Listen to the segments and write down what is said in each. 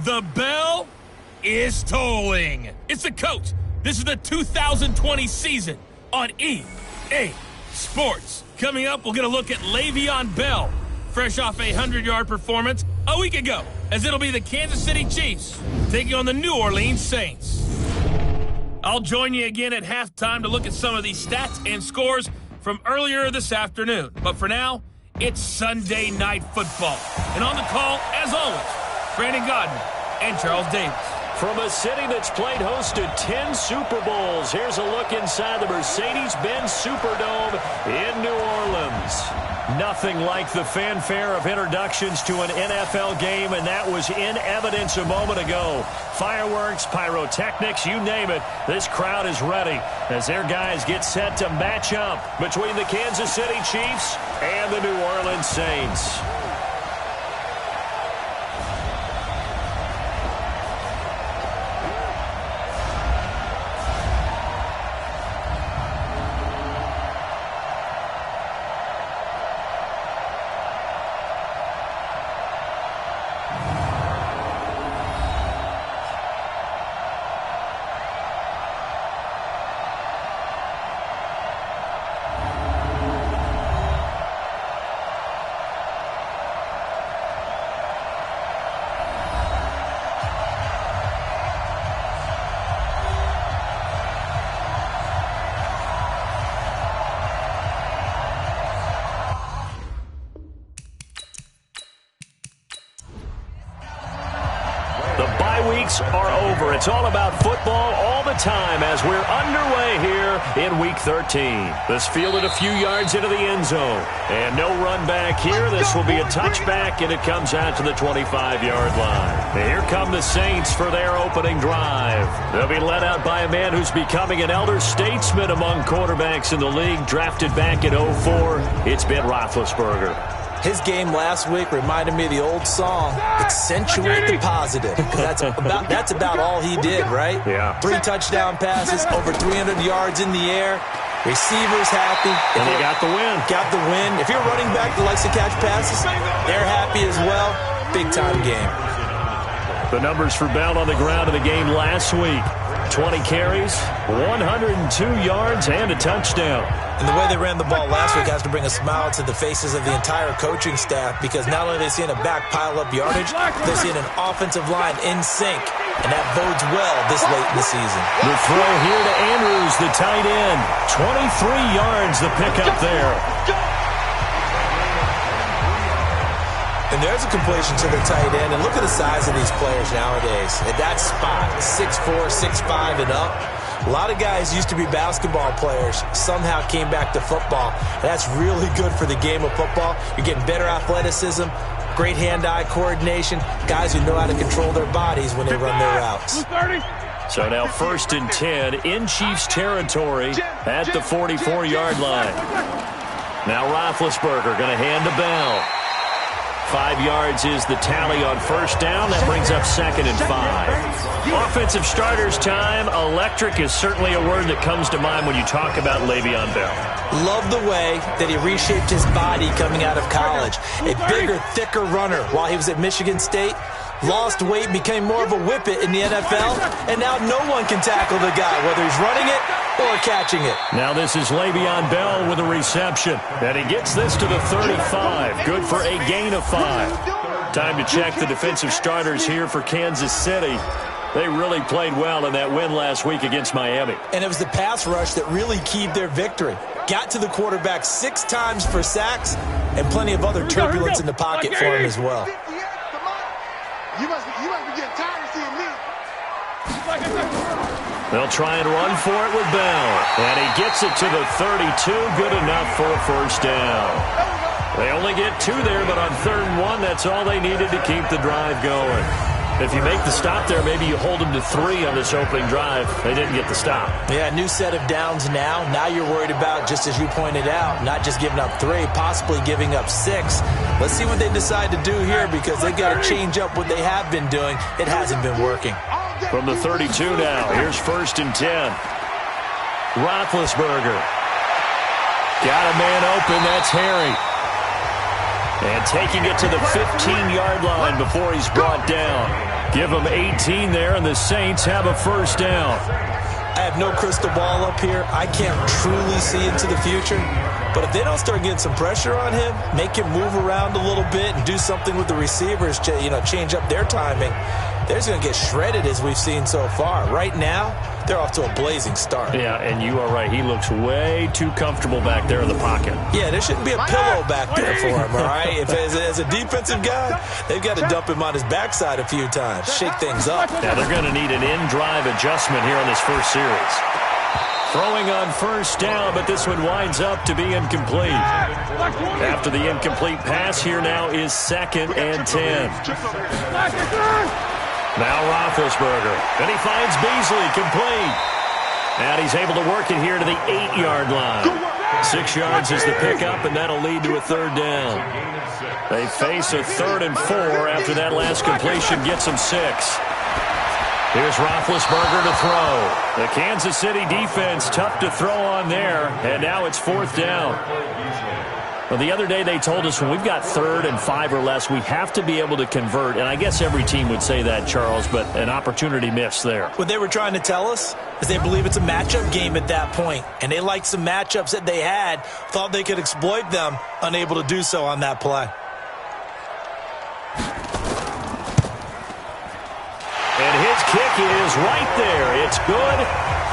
The bell is tolling. It's the coach. This is the 2020 season on EA Sports. Coming up, we'll get a look at Le'Veon Bell, fresh off a 100-yard performance a week ago, as it'll be the Kansas City Chiefs taking on the New Orleans Saints. I'll join you again at halftime to look at some of these stats and scores from earlier this afternoon. But for now, it's Sunday Night Football. And on the call, as always, Brandon Godden and Charles Davis. From a city that's played host to 10 Super Bowls, here's a look inside the Mercedes-Benz Superdome in New Orleans. Nothing like the fanfare of introductions to an NFL game, and that was in evidence a moment ago. Fireworks, pyrotechnics, you name it, this crowd is ready as their guys get set to match up between the Kansas City Chiefs and the New Orleans Saints. Are over. It's all about football all the time as we're underway here in Week 13. This fielded a few yards into the end zone. And no run back here. This will be a touchback, and it comes out to the 25-yard line. And here come the Saints for their opening drive. They'll be led out by a man who's becoming an elder statesman among quarterbacks in the league, drafted back in 2004. It's Ben Roethlisberger. His game last week reminded me of the old song, accentuate the positive. That's about all he did, right? Yeah. 3 touchdown passes, over 300 yards in the air. Receivers happy. And they got the win. Got the win. If you're running back that likes to catch passes, they're happy as well. Big-time game. The numbers for Bell on the ground in the game last week. 20 carries, 102 yards, and a touchdown. And the way they ran the ball last week has to bring a smile to the faces of the entire coaching staff, because not only are they seeing a back pile up yardage, they're seeing an offensive line in sync, and that bodes well this late in the season. The throw here to Andrews, the tight end. 23 yards, the pickup there. And there's a completion to the tight end. And look at the size of these players nowadays. At that spot, 6'4", 6'5", and up. A lot of guys used to be basketball players, somehow came back to football. That's really good for the game of football. You're getting better athleticism, great hand-eye coordination, guys who know how to control their bodies when they run their routes. So now 1st and 10 in Chiefs territory at the 44-yard line. Now Roethlisberger going to hand to Bell. 5 yards is the tally on first down. That brings up 2nd and 5. Offensive starters time. Electric is certainly a word that comes to mind when you talk about Le'Veon Bell. Love the way that he reshaped his body coming out of college. A bigger, thicker runner while he was at Michigan State. Lost weight, became more of a whippet in the NFL, and now no one can tackle the guy, whether he's running it or catching it. Now this is Le'Veon Bell with a reception, and he gets this to the 35. Good for a gain of 5. Time to check the defensive starters here for Kansas City. They really played well in that win last week against Miami. And it was the pass rush that really keyed their victory. Got to the quarterback 6 times for sacks, and plenty of other turbulence in the pocket for him as well. You must be getting tired of seeing me. They'll try and run for it with Bell. And he gets it to the 32. Good enough for a first down. They only get 2 there, but on 3rd and 1, that's all they needed to keep the drive going. If you make the stop there, maybe you hold them to 3 on this opening drive. They didn't get the stop. Yeah, new set of downs now. Now you're worried about, just as you pointed out, not just giving up 3, possibly giving up 6. Let's see what they decide to do here, because they've got to change up what they have been doing. It hasn't been working. From the 32 now, here's 1st and 10. Roethlisberger. Got a man open, that's Harry. And taking it to the 15-yard line before he's brought down. Give him 18 there, and the Saints have a first down. I have no crystal ball up here. I can't truly see into the future. But if they don't start getting some pressure on him, make him move around a little bit and do something with the receivers, change up their timing, they're just going to get shredded as we've seen so far. Right now, they're off to a blazing start. Yeah, and you are right. He looks way too comfortable back there in the pocket. Yeah, there shouldn't be a pillow back there for him, all right? If as a defensive guy, they've got to dump him on his backside a few times, shake things up. Now they're going to need an in-drive adjustment here in this first series. Throwing on first down, but this one winds up to be incomplete. After the incomplete pass, here now is 2nd and 10. Now Roethlisberger, and he finds Beasley complete. And he's able to work it here to the 8-yard line. 6 yards is the pickup, and that'll lead to a third down. They face a 3rd and 4 after that last completion gets them 6. Here's Roethlisberger to throw. The Kansas City defense tough to throw on there, and now it's 4th down. Well, the other day they told us when we've got 3rd and 5 or less, we have to be able to convert, and I guess every team would say that, Charles, but an opportunity missed there. What they were trying to tell us is they believe it's a matchup game at that point, and they liked some matchups that they had, thought they could exploit them, unable to do so on that play. And his kick is right there. It's good.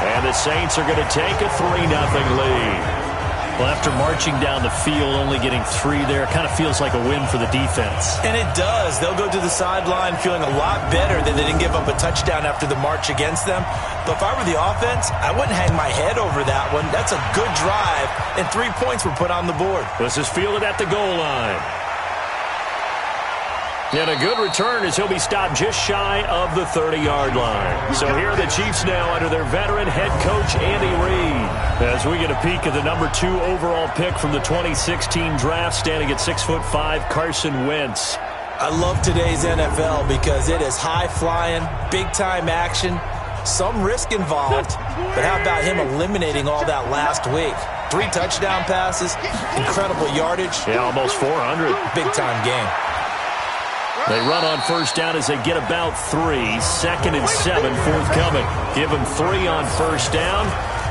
And the Saints are going to take a 3-0 lead. Well, after marching down the field, only getting 3 there, kind of feels like a win for the defense. And it does. They'll go to the sideline feeling a lot better that they didn't give up a touchdown after the march against them. But if I were the offense, I wouldn't hang my head over that one. That's a good drive, and 3 points were put on the board. This is fielded at the goal line. And a good return as he'll be stopped just shy of the 30-yard line. So here are the Chiefs now under their veteran head coach, Andy Reid. As we get a peek at the number 2 overall pick from the 2016 draft, standing at 6'5", Carson Wentz. I love today's NFL because it is high-flying, big-time action, some risk involved. But how about him eliminating all that last week? 3 touchdown passes, incredible yardage. Yeah, almost 400. Big-time game. They run on first down as they get about 3. 2nd and 7 forthcoming. Give them 3 on first down.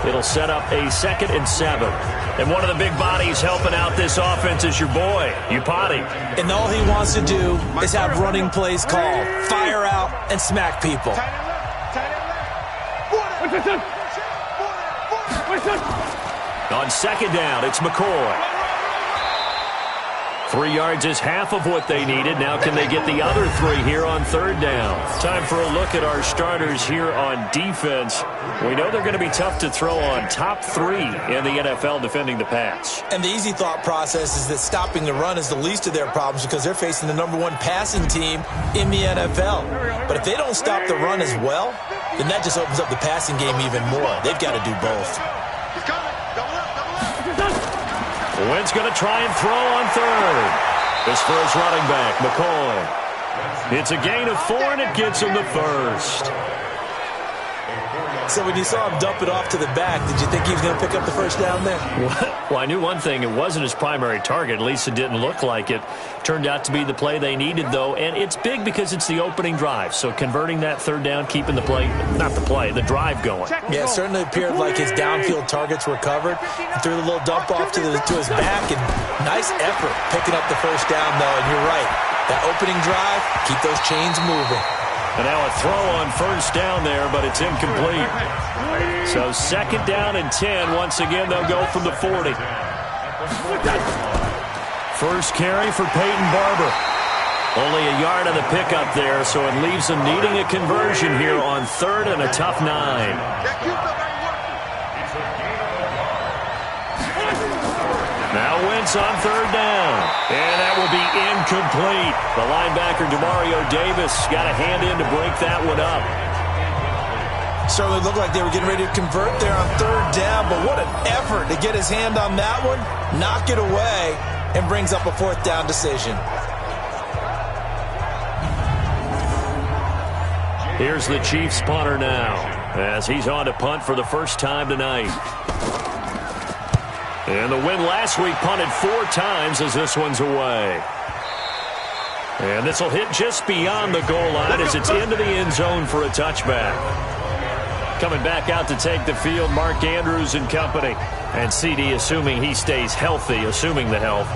It'll set up a 2nd and 7. And one of the big bodies helping out this offense is your boy, Upati. And all he wants to do is have running plays called. Fire out and smack people. On second down, it's McCoy. 3 yards is half of what they needed. Now can they get the other 3 here on third down? Time for a look at our starters here on defense. We know they're going to be tough to throw on. Top 3 in the NFL defending the pass. And the easy thought process is that stopping the run is the least of their problems because they're facing the number 1 passing team in the NFL. But if they don't stop the run as well, then that just opens up the passing game even more. They've got to do both. Wentz going to try and throw on third. This first running back, McCoy. It's a gain of 4, and it gets him the first. So when you saw him dump it off to the back, did you think he was going to pick up the first down there? Well, I knew one thing. It wasn't his primary target. At least it didn't look like it. Turned out to be the play they needed, though. And it's big because it's the opening drive. So converting that third down, keeping the play, not the play, the drive going. Yeah, it certainly appeared like his downfield targets were covered. He threw the little dump off to his back. And nice effort picking up the first down, though. And you're right. That opening drive, keep those chains moving. And now a throw on first down there, but it's incomplete. So 2nd down and 10. Once again, they'll go from the 40. First carry for Peyton Barber. Only a yard on the pickup there, so it leaves them needing a conversion here on 3rd and a tough 9. Now Wentz on 3rd down. And that will be incomplete. The linebacker, Demario Davis, got a hand in to break that one up. Certainly looked like they were getting ready to convert there on 3rd down, but what an effort to get his hand on that one, knock it away, and brings up a 4th down decision. Here's the Chiefs punter now, as he's on to punt for the first time tonight. And the win last week punted 4 times as this one's away. And this will hit just beyond the goal line as it's into the end zone for a touchback. Coming back out to take the field, Mark Andrews and company. And CD, assuming he stays healthy, assuming the health,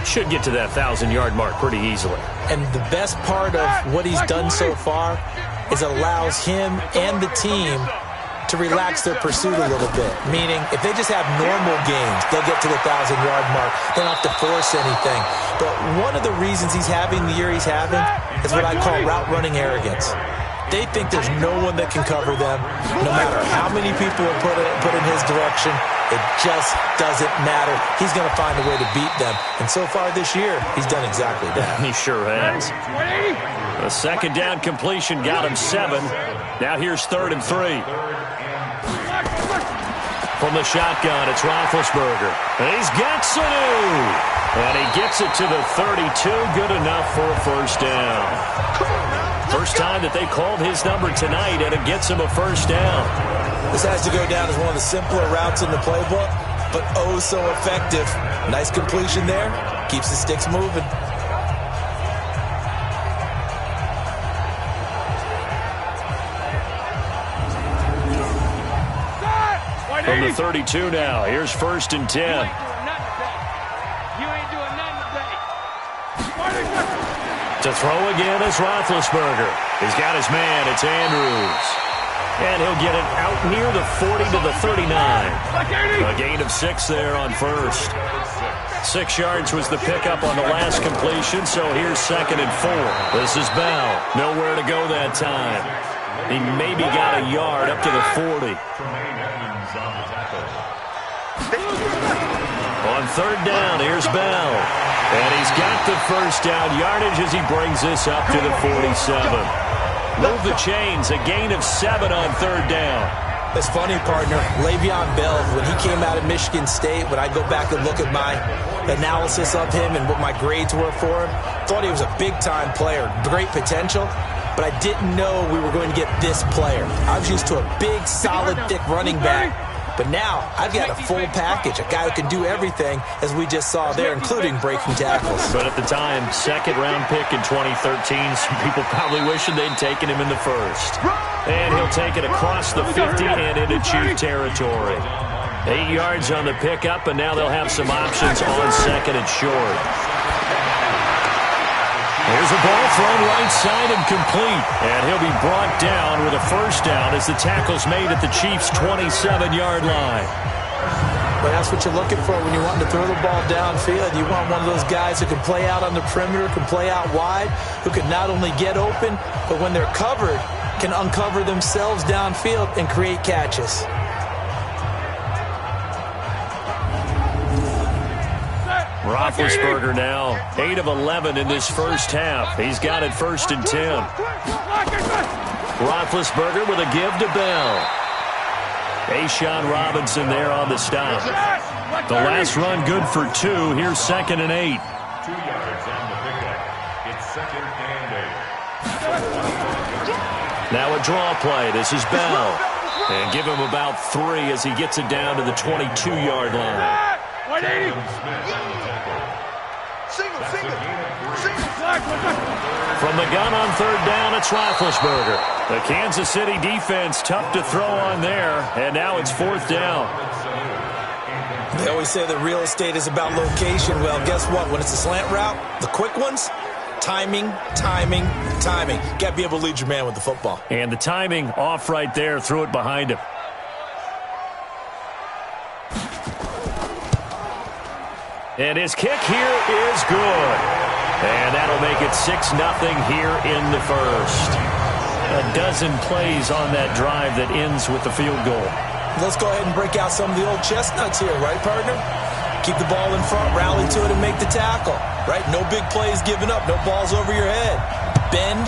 should get to that 1,000-yard mark pretty easily. And the best part of what he's done so far is allows him and the team to relax their pursuit a little bit. Meaning, if they just have normal games, they'll get to the 1,000-yard mark. They don't have to force anything. But one of the reasons he's having the year he's having is what I call route running arrogance. They think there's no one that can cover them, no matter how many people are put in his direction. It just doesn't matter. He's going to find a way to beat them. And so far this year, he's done exactly that. He sure has. A second down completion got him 7. Now here's 3rd and 3. From the shotgun, it's Roethlisberger. And he's got Sanu. And he gets it to the 32. Good enough for a first down. First time that they called his number tonight, and it gets him a first down. This has to go down as one of the simpler routes in the playbook, but oh so effective. Nice completion there. Keeps the sticks moving. From the 32 now, here's 1st and 10. To throw again is Roethlisberger. He's got his man. It's Andrews. And he'll get it out near the 40 to the 39. A gain of 6 there on 1st. 6 yards was the pickup on the last completion, so here's 2nd and 4. This is Bell. Nowhere to go that time. He maybe got a yard up to the 40. On 3rd down, here's Bell. And he's got the first down yardage as he brings this up to the 47. Move the chains, a gain of 7 on 3rd down. It's funny, partner. Le'Veon Bell, when he came out of Michigan State, when I go back and look at my analysis of him and what my grades were for him, thought he was a big-time player, great potential, but I didn't know we were going to get this player. I was used to a big, solid, thick running back. But now, I've got a full package, a guy who can do everything, as we just saw there, including breaking tackles. But at the time, 2nd-round pick in 2013, some people probably wishing they'd taken him in the 1st. And he'll take it across the 50 and into Chief territory. 8 yards on the pickup, and now they'll have some options on 2nd and short. Here's a ball thrown right side and complete. And he'll be brought down with a first down as the tackle's made at the Chiefs' 27-yard line. Well, that's what you're looking for when you want to throw the ball downfield. You want one of those guys who can play out on the perimeter, can play out wide, who can not only get open, but when they're covered, can uncover themselves downfield and create catches. Roethlisberger now 8 of 11 in this first half. He's got it 1st and 10. Roethlisberger with a give to Bell. A'Shawn Robinson there on the stop. The last run good for 2. Here's 2nd and 8. 2 yards on the pickup. It's 2nd and 8. Now a draw play. This is Bell. And give him about 3 as he gets it down to the 22-yard line. From the gun on 3rd down, it's Roethlisberger. The Kansas City defense tough to throw on there, and now it's 4th down. They always say that real estate is about location. Well, guess what? When it's a slant route, the quick ones, timing, timing, timing. Got to be able to lead your man with the football. And the timing off right there, threw it behind him. And his kick here is good. And that'll make it 6-0 here in the first. A dozen plays on that drive that ends with the field goal. Let's go ahead and break out some of the old chestnuts here, right, partner? Keep the ball in front, rally to it, and make the tackle, right? No big plays given up, no balls over your head. Bend,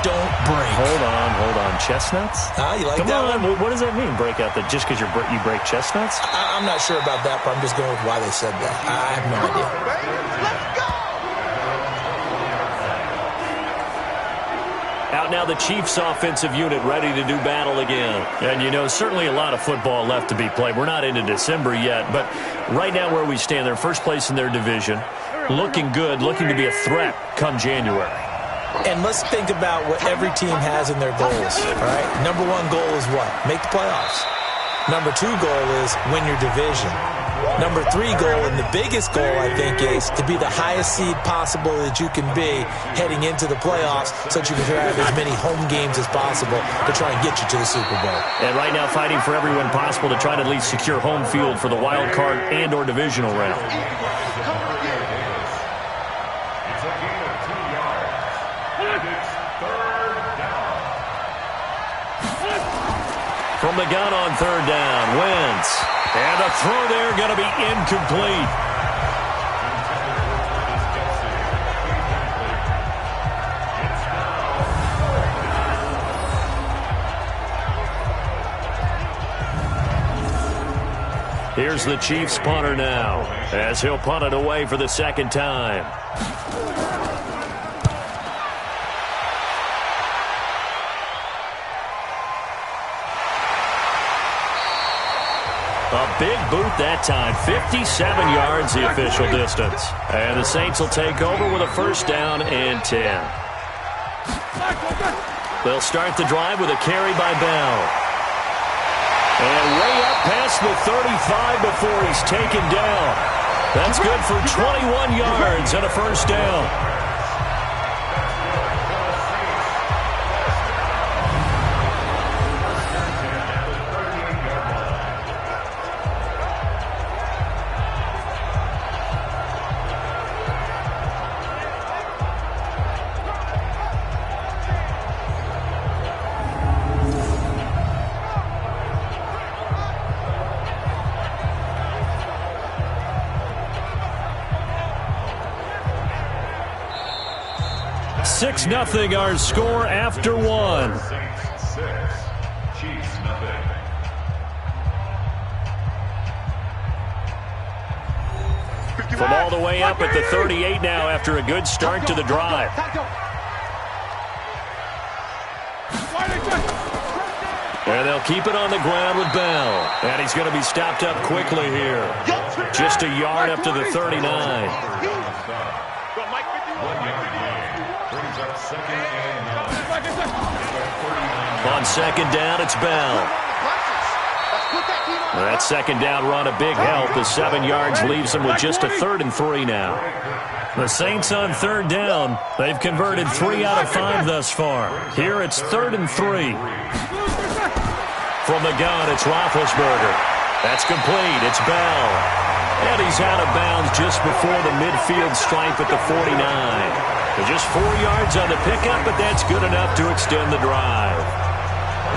don't break. Hold on. Chestnuts? You like Come that on. one? What does that mean, break out? That just because you break chestnuts? I'm not sure about that, but I'm just going with why they said that. I have no idea. Let's go! Out now the Chiefs offensive unit ready to do battle again. And, you know, certainly a lot of football left to be played. We're not into December yet, but right now where we stand, they're first place in their division. Looking good, looking to be a threat come January. And let's think about what every team has in their goals, all right? Number one goal is what? Make the playoffs. Number two goal is win your division. Number three goal, and the biggest goal, I think, is to be the highest seed possible that you can be heading into the playoffs so that you can have as many home games as possible to try and get you to the Super Bowl. And right now fighting for everyone possible to try to at least secure home field for the wild card and or divisional round. It's a gain of 2 yards. And it's third down. From the gun on third down, Wentz. And the throw there going to be incomplete. Here's the Chiefs punter now, as he'll punt it away for the second time. A big boot that time, 57 yards the official distance. And the Saints will take over with a first down and 10. They'll start the drive with a carry by Bell. And way up past the 35 before he's taken down. That's good for 21 yards and a first down. Six nothing our score after one. Saints 6, Chiefs nothing. From all the way up at the 38 now after a good start to the drive. And they'll keep it on the ground with Bell. And he's going to be stopped up quickly here. Just a yard up to the 39. 1 yard gain. Brings up second and 9. On second down, it's Bell. That second down run a big help. The 7 yards leaves them with just a 3rd and 3 now. The Saints on third down. They've converted 3 out of 5 thus far. Here it's 3rd and 3. From the gun, it's Roethlisberger. That's complete. It's Bell. And he's out of bounds just before the midfield stripe at the 49. Just 4 yards on the pickup, but that's good enough to extend the drive.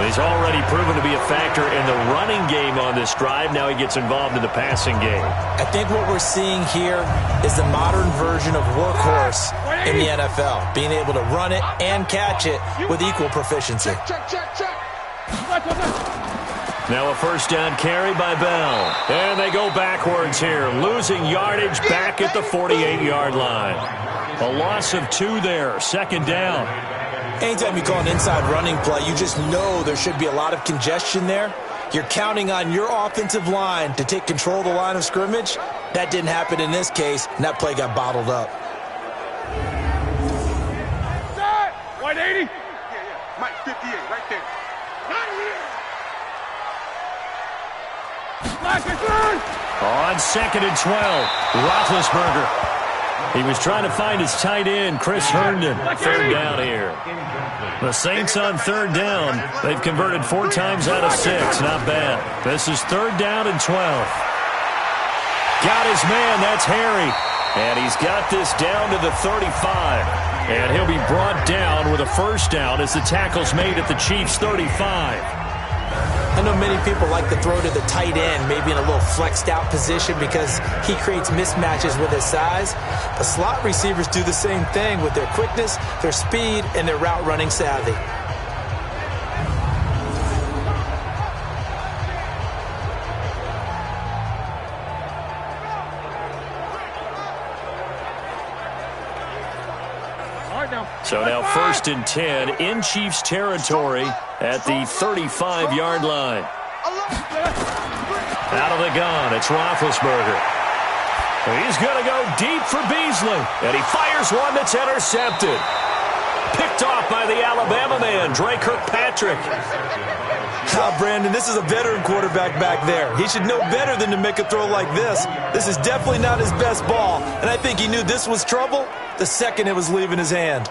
He's already proven to be a factor in the running game on this drive. Now he gets involved in the passing game. I think what we're seeing here is the modern version of workhorse in the NFL, being able to run it and catch it with equal proficiency. Now a first down carry by Bell. And they go backwards here, losing yardage back at the 48-yard line. A loss of 2 there, second down. Anytime you call an inside running play, you just know there should be a lot of congestion there. You're counting on your offensive line to take control of the line of scrimmage. That didn't happen in this case, and that play got bottled up. 180? Yeah. Mike, 58, right there. On second and 12, Roethlisberger. He was trying to find his tight end, Chris Herndon. Third down here. The Saints on third down. They've converted 4 times out of 6. Not bad. This is 3rd down and 12. Got his man. That's Harry. And he's got this down to the 35. And he'll be brought down with a first down as the tackle's made at the Chiefs' 35. I know many people like to throw to the tight end, maybe in a little flexed out position because he creates mismatches with his size. But slot receivers do the same thing with their quickness, their speed, and their route running savvy. So now 1st and 10 in Chiefs territory at the 35-yard line. Out of the gun, it's Roethlisberger. He's going to go deep for Beasley. And he fires one that's intercepted. Picked off by the Alabama man, Dre Kirkpatrick. Brandon, this is a veteran quarterback back there. He should know better than to make a throw like this. This is definitely not his best ball, and I think he knew this was trouble the second it was leaving his hand.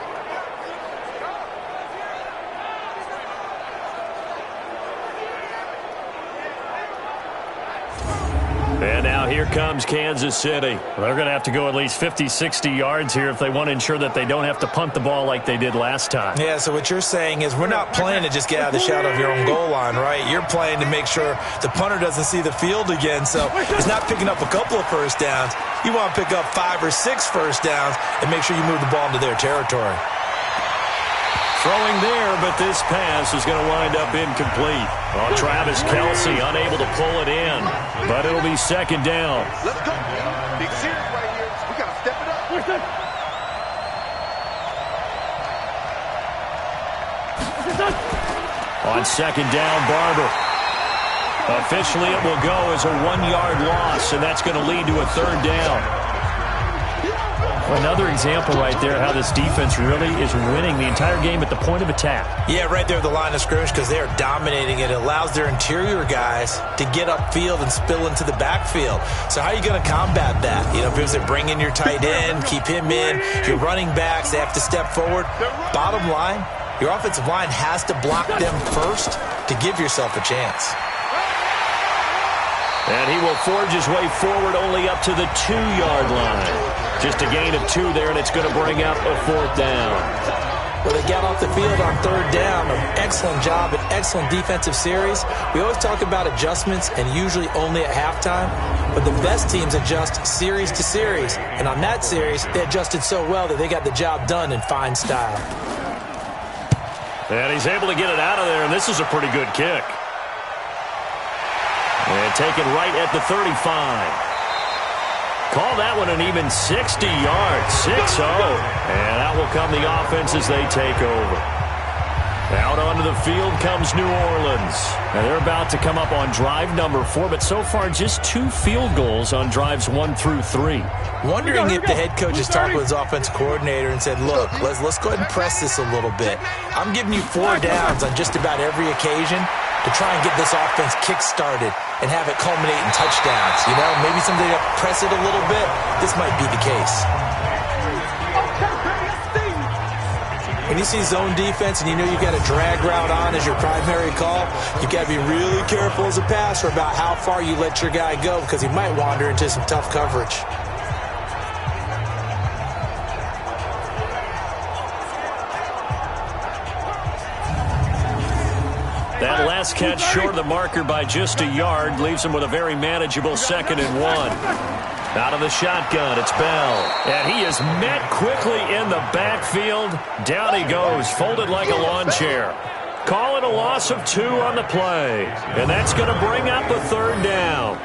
And now here comes Kansas City. They're going to have to go at least 50, 60 yards here if they want to ensure that they don't have to punt the ball like they did last time. Yeah, so what you're saying is we're not playing to just get out of the shadow of your own goal line, right? You're playing to make sure the punter doesn't see the field again. So he's not picking up a couple of first downs. You want to pick up 5 or 6 first downs and make sure you move the ball into their territory. Throwing there, but this pass is going to wind up incomplete. Oh, Travis Kelce unable to pull it in, but it'll be second down. Let's go. Big series right here. We got to step it up. On second down, Barber. Officially, it will go as a 1-yard loss, and that's going to lead to a third down. Another example right there how this defense really is winning the entire game at the point of attack. Yeah, right there at the line of scrimmage because they are dominating it. It allows their interior guys to get upfield and spill into the backfield. So how are you going to combat that? You know, because they bring in your tight end, keep him in, your running backs, they have to step forward. Bottom line, your offensive line has to block them first to give yourself a chance. And he will forge his way forward only up to the 2-yard line. Just a gain of 2 there, and it's going to bring up a 4th down. Well, they got off the field on 3rd down. An excellent job, an excellent defensive series. We always talk about adjustments, and usually only at halftime. But the best teams adjust series to series. And on that series, they adjusted so well that they got the job done in fine style. And he's able to get it out of there, and this is a pretty good kick. And taken right at the 35. Call that one an even 60 yards, 6-0. And out will come the offense as they take over. Out onto the field comes New Orleans. And they're about to come up on drive number 4, but so far just 2 field goals on drives 1 through 3. Wondering if the head coach has talked with his offense coordinator and said, look, let's go ahead and press this a little bit. I'm giving you 4 downs on just about every occasion to try and get this offense kick-started and have it culminate in touchdowns. You know, maybe somebody to press it a little bit. This might be the case. When you see zone defense and you know you've got a drag route on as your primary call, you've got to be really careful as a passer about how far you let your guy go because he might wander into some tough coverage. That last catch short of the marker by just a yard leaves him with a very manageable 2nd and 1. Out of the shotgun, it's Bell. And he is met quickly in the backfield. Down he goes, folded like a lawn chair. Call it a loss of 2 on the play. And that's going to bring up a 3rd down.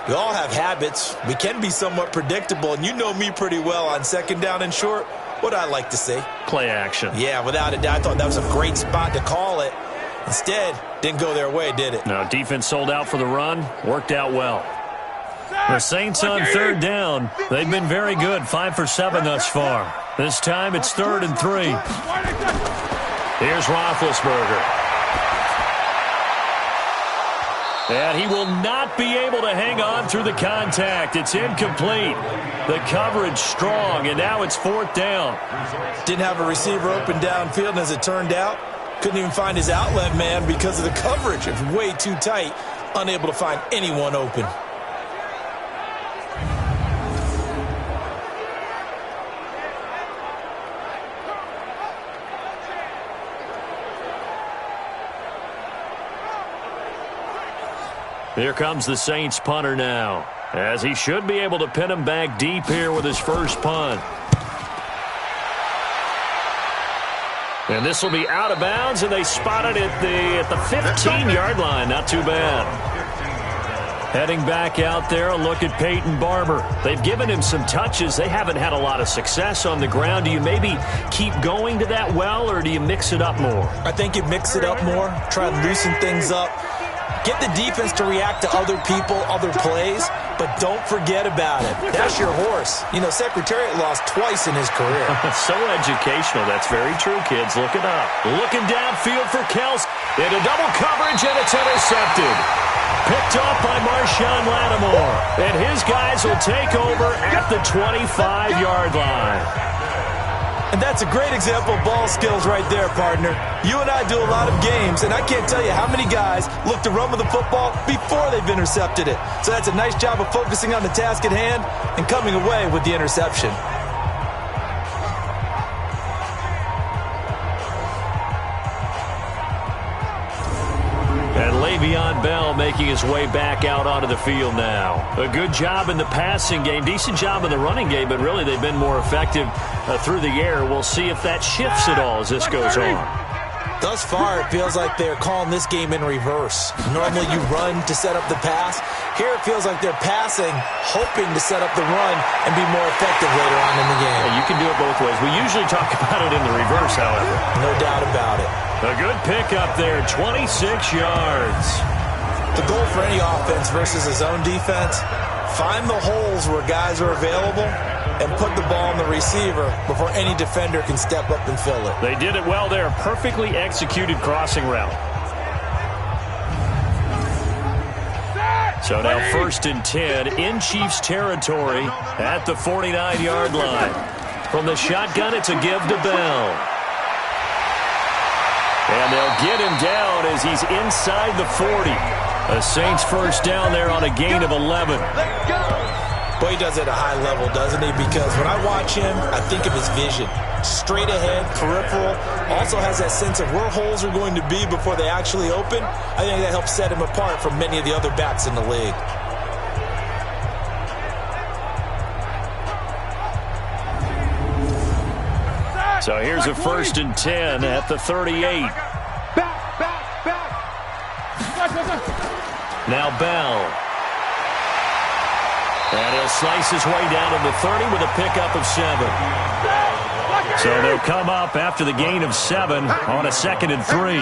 We all have habits. We can be somewhat predictable, and you know me pretty well on 2nd down and short. What I like to say? Play action. Yeah, without a doubt. I thought that was a great spot to call it. Instead, didn't go their way, did it? No, defense sold out for the run. Worked out well. The Saints on 3rd down. They've been very good, 5 for 7 thus far. This time it's 3rd and 3. Here's Roethlisberger. And he will not be able to hang on through the contact. It's incomplete. The coverage strong, and now it's 4th down. Didn't have a receiver open downfield, and as it turned out, couldn't even find his outlet man because of the coverage. It was way too tight, unable to find anyone open. Here comes the Saints punter now, as he should be able to pin him back deep here with his first punt. And this will be out of bounds, and they spot it at the 15-yard line. Not too bad. Heading back out there, a look at Peyton Barber. They've given him some touches. They haven't had a lot of success on the ground. Do you maybe keep going to that well, or do you mix it up more? I think you mix it up more, try to loosen things up. Get the defense to react to other people, other plays, but don't forget about it. That's your horse. You know, Secretariat lost twice in his career. So educational. That's very true, kids. Look it up. Looking downfield for Kelsey. Into double coverage, and it's intercepted. Picked off by Marshawn Lattimore. And his guys will take over at the 25-yard line. And that's a great example of ball skills right there, partner. You and I do a lot of games, and I can't tell you how many guys look to run with the football before they've intercepted it. So that's a nice job of focusing on the task at hand and coming away with the interception. And Le'Veon Bell making his way back out onto the field now. A good job in the passing game, decent job in the running game, but really they've been more effective through the air. We'll see if that shifts at all as this goes on. Thus far, it feels like they're calling this game in reverse. Normally you run to set up the pass. Here it feels like they're passing, hoping to set up the run and be more effective later on in the game. Yeah, you can do it both ways. We usually talk about it in the reverse, however. No doubt about it. A good pickup there, 26 yards. The goal for any offense versus a zone defense, find the holes where guys are available and put the ball on the receiver before any defender can step up and fill it. They did it well there. Perfectly executed crossing route. So now 1st and 10 in Chiefs territory at the 49-yard line. From the shotgun, it's a give to Bell. And they'll get him down as he's inside the 40. A Saints first down there on a gain of 11. Boy, he does it at a high level, doesn't he? Because when I watch him, I think of his vision. Straight ahead, peripheral. Also has that sense of where holes are going to be before they actually open. I think that helps set him apart from many of the other backs in the league. So here's a 1st and 10 at the 38. Now Bell. And he'll slice his way down to the 30 with a pickup of 7. So they'll come up after the gain of 7 on a 2nd and 3.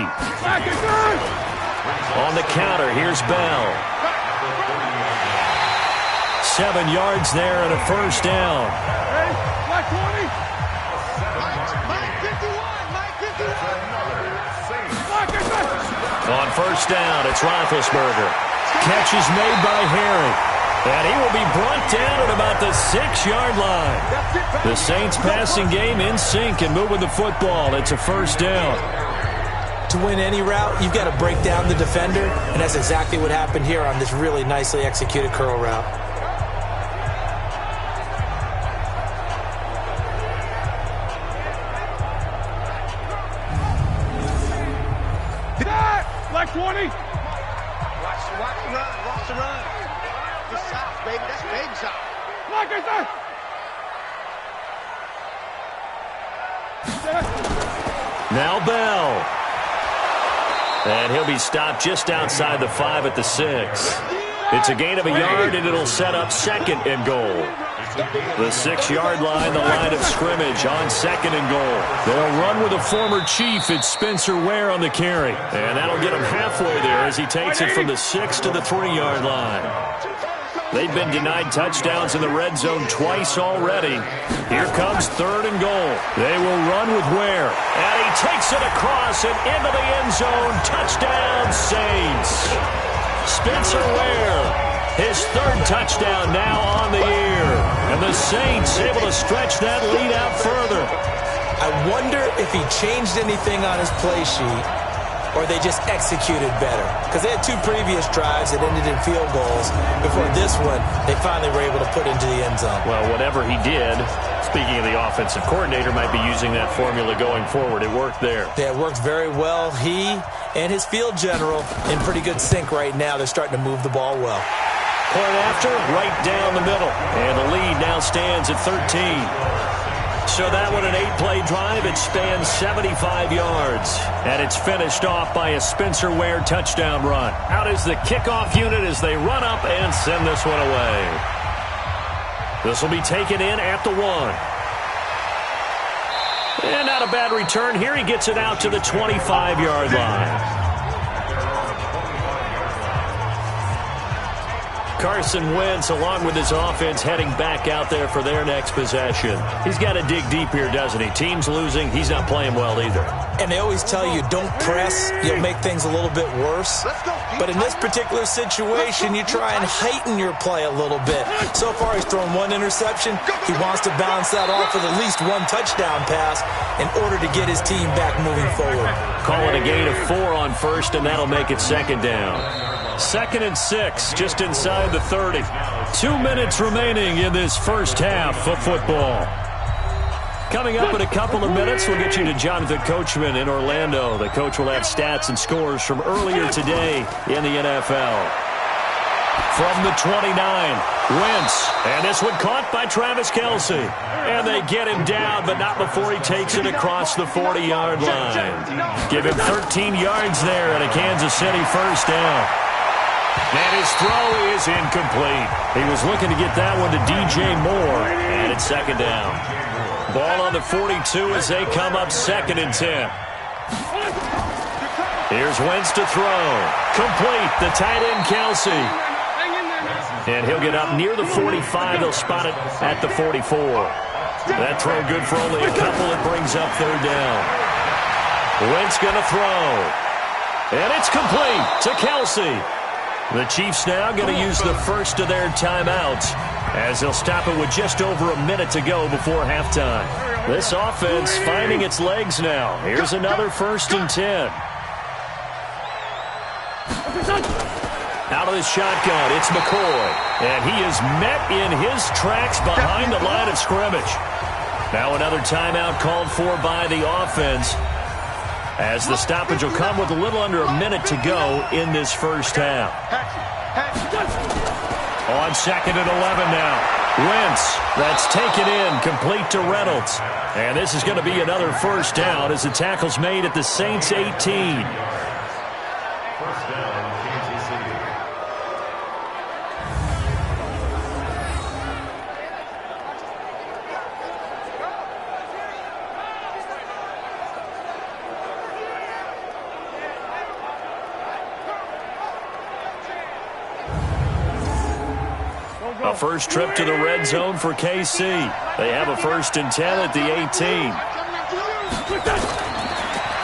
On the counter, here's Bell. 7 yards there and a first down. On first down, it's Roethlisberger. Catch is made by Harry. And he will be brought down at about the 6-yard line. The Saints passing game in sync and moving the football. It's a first down. To win any route, you've got to break down the defender, and that's exactly what happened here on this really nicely executed curl route. Black 20. Watch the run. Watch the run. This south, baby. That's baby south. Black is there. Now Bell. And he'll be stopped just outside the 5 at the 6. It's a gain of a yard, and it'll set up 2nd and goal. The 6-yard line, the line of scrimmage on 2nd and goal. They'll run with a former Chief. It's Spencer Ware on the carry. And that'll get him halfway there as he takes it from the 6 to the 3-yard line. They've been denied touchdowns in the red zone twice already. Here comes 3rd and goal. They will run with Ware. And he takes it across and into the end zone. Touchdown, Saints. Spencer Ware. His 3rd touchdown now on the year. And the Saints able to stretch that lead out further. I wonder if he changed anything on his play sheet or they just executed better. Because they had 2 previous drives that ended in field goals. Before this one, they finally were able to put into the end zone. Well, whatever he did, speaking of the offensive coordinator, might be using that formula going forward. It worked there. Yeah, it worked very well. He and his field general in pretty good sync right now. They're starting to move the ball well. Point after, right down the middle. And the lead now stands at 13. So that one, an 8-play drive. It spans 75 yards. And it's finished off by a Spencer Ware touchdown run. Out is the kickoff unit as they run up and send this one away. This will be taken in at the 1. And not a bad return. Here he gets it out to the 25-yard line. Carson Wentz, along with his offense, heading back out there for their next possession. He's got to dig deep here, doesn't he? Team's losing. He's not playing well either. And they always tell you, don't press. You'll make things a little bit worse. But in this particular situation, you try and heighten your play a little bit. So far, he's thrown one interception. He wants to balance that off with at least one touchdown pass in order to get his team back moving forward. Call it a gain of 4 on first, and that'll make it second down. 2nd and 6, just inside the 30. 2 minutes remaining in this first half of football. Coming up in a couple of minutes, we'll get you to Jonathan Coachman in Orlando. The coach will have stats and scores from earlier today in the NFL. From the 29, Wentz, and this one caught by Travis Kelce. And they get him down, but not before he takes it across the 40-yard line. Give him 13 yards there and a Kansas City first down. And his throw is incomplete. He was looking to get that one to DJ Moore, and it's second down. Ball on the 42 as they come up 2nd and 10. Here's Wentz to throw. Complete, the tight end Kelce. And he'll get up near the 45. They'll spot it at the 44. That throw good for only a couple. It brings up 3rd down. Wentz going to throw. And it's complete to Kelce. The Chiefs now going to use the first of their timeouts as they'll stop it with just over a minute to go before halftime. This offense finding its legs now. Here's another 1st and 10. Out of the shotgun, it's McCoy. And he is met in his tracks behind the line of scrimmage. Now another timeout called for by the offense, as the stoppage will come with a little under a minute to go in this first half. On 2nd and 11 now. Wentz, that's taken in, complete to Reynolds. And this is going to be another first down as the tackle's made at the Saints 18. First down, Kansas City. A first trip to the red zone for KC. They have a 1st and 10 at the 18.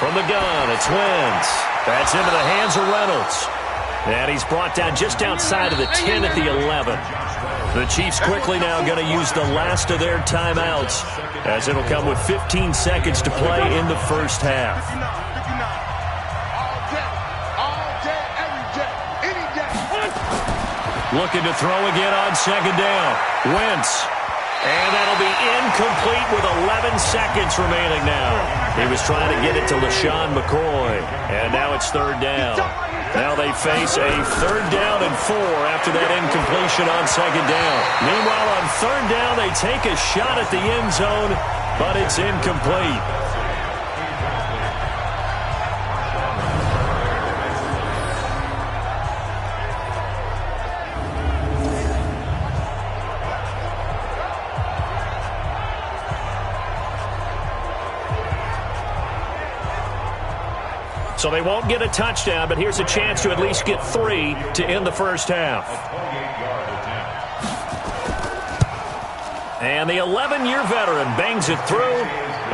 From the gun, it's Wentz. That's into the hands of Reynolds. And he's brought down just outside of the 10 at the 11. The Chiefs quickly now going to use the last of their timeouts, as it'll come with 15 seconds to play in the first half. Looking to throw again on 2nd down. Wentz. And that'll be incomplete with 11 seconds remaining now. He was trying to get it to LaShawn McCoy. And now it's 3rd down. Now they face a 3rd down and 4 after that incompletion on 2nd down. Meanwhile, on 3rd down, they take a shot at the end zone, but it's incomplete. So they won't get a touchdown, but here's a chance to at least get 3 to end the first half. And the 11-year veteran bangs it through,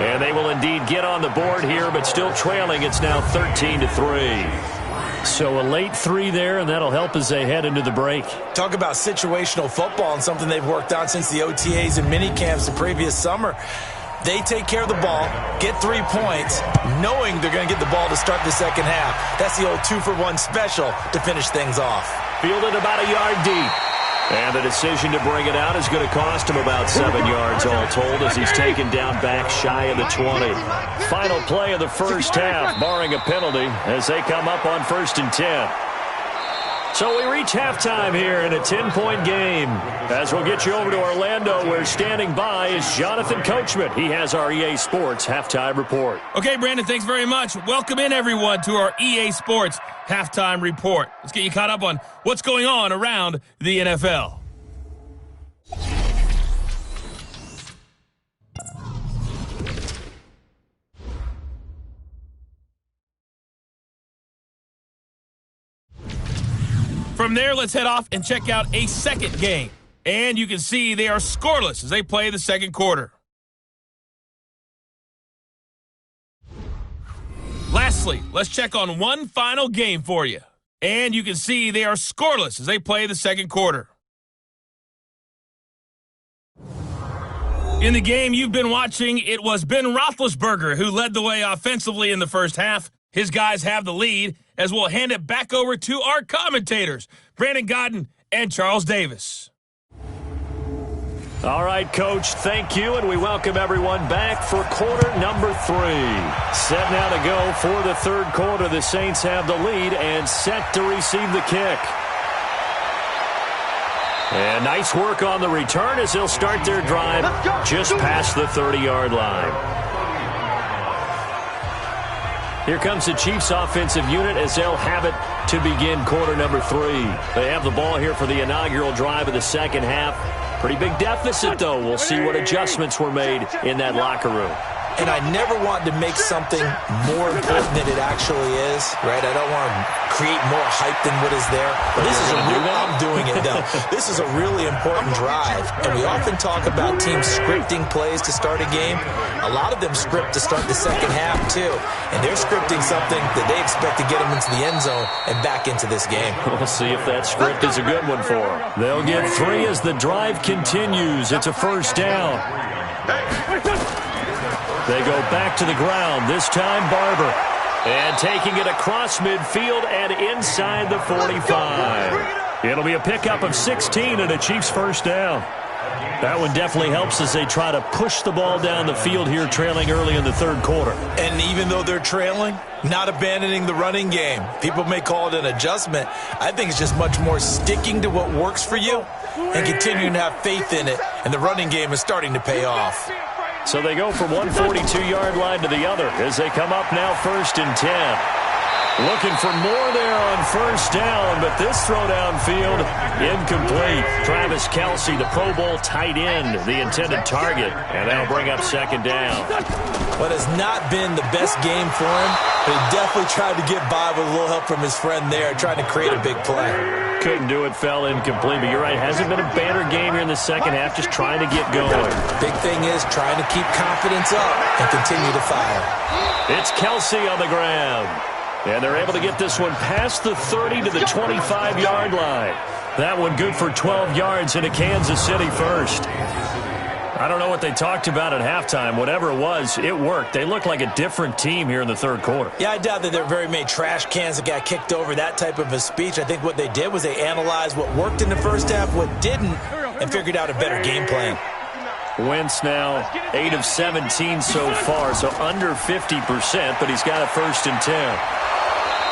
and they will indeed get on the board here, but still trailing. It's now 13-3. So a late 3 there, and that'll help as they head into the break. Talk about situational football and something they've worked on since the OTAs and mini camps the previous summer. They take care of the ball, get 3 points, knowing they're going to get the ball to start the second half. That's the old 2-for-1 special to finish things off. Fielded about a yard deep. And the decision to bring it out is going to cost him about 7 yards all told, as he's taken down back shy of the 20. Final play of the first half, barring a penalty, as they come up on 1st and 10. So we reach halftime here in a 10-point game. As we'll get you over to Orlando, where standing by is Jonathan Coachman. He has our EA Sports Halftime Report. Okay, Brandon, thanks very much. Welcome in, everyone, to our EA Sports Halftime Report. Let's get you caught up on what's going on around the NFL. From there, let's head off and check out a second game. And you can see they are scoreless as they play the second quarter. Lastly, let's check on one final game for you. And you can see they are scoreless as they play the second quarter. In the game you've been watching, it was Ben Roethlisberger who led the way offensively in the first half. His guys have the lead, as we'll hand it back over to our commentators, Brandon Godden and Charles Davis. All right, Coach, thank you, and we welcome everyone back for quarter number 3. Set now to go for the third quarter. The Saints have the lead and set to receive the kick. And nice work on the return as they'll start their drive just past the 30-yard line. Here comes the Chiefs offensive unit as they'll have it to begin quarter number 3. They have the ball here for the inaugural drive of the second half. Pretty big deficit, though. We'll see what adjustments were made in that locker room. And I never want to make something more important than it actually is, right? I don't want to create more hype than what is there. But this is I'm doing it, though. This is a really important drive. And we often talk about teams scripting plays to start a game. A lot of them script to start the second half, too. And they're scripting something that they expect to get them into the end zone and back into this game. We'll see if that script is a good one for them. They'll get 3 as the drive continues. It's a first down. They go back to the ground, this time Barber. And taking it across midfield and inside the 45. It'll be a pickup of 16 and a Chiefs first down. That one definitely helps as they try to push the ball down the field here, trailing early in the third quarter. And even though they're trailing, not abandoning the running game. People may call it an adjustment. I think it's just much more sticking to what works for you and continuing to have faith in it. And the running game is starting to pay off. So they go from one 42-yard line to the other as they come up now 1st and 10. Looking for more there on first down, but this throw downfield incomplete. Travis Kelce, the Pro Bowl tight end, the intended target, and that'll bring up second down. What has not been the best game for him, but he definitely tried to get by with a little help from his friend there, trying to create a big play. Couldn't do it, fell incomplete, but you're right, hasn't been a banner game here in the second half, just trying to get going. Big thing is trying to keep confidence up and continue to fire. It's Kelce on the ground. And they're able to get this one past the 30 to the 25-yard line. That one good for 12 yards into Kansas City first. I don't know what they talked about at halftime. Whatever it was, it worked. They look like a different team here in the third quarter. Yeah, I doubt that there are very many trash cans that got kicked over, that type of a speech. I think what they did was they analyzed what worked in the first half, what didn't, and figured out a better game plan. Wentz now 8 of 17 so far, so under 50%, but he's got a 1st and 10.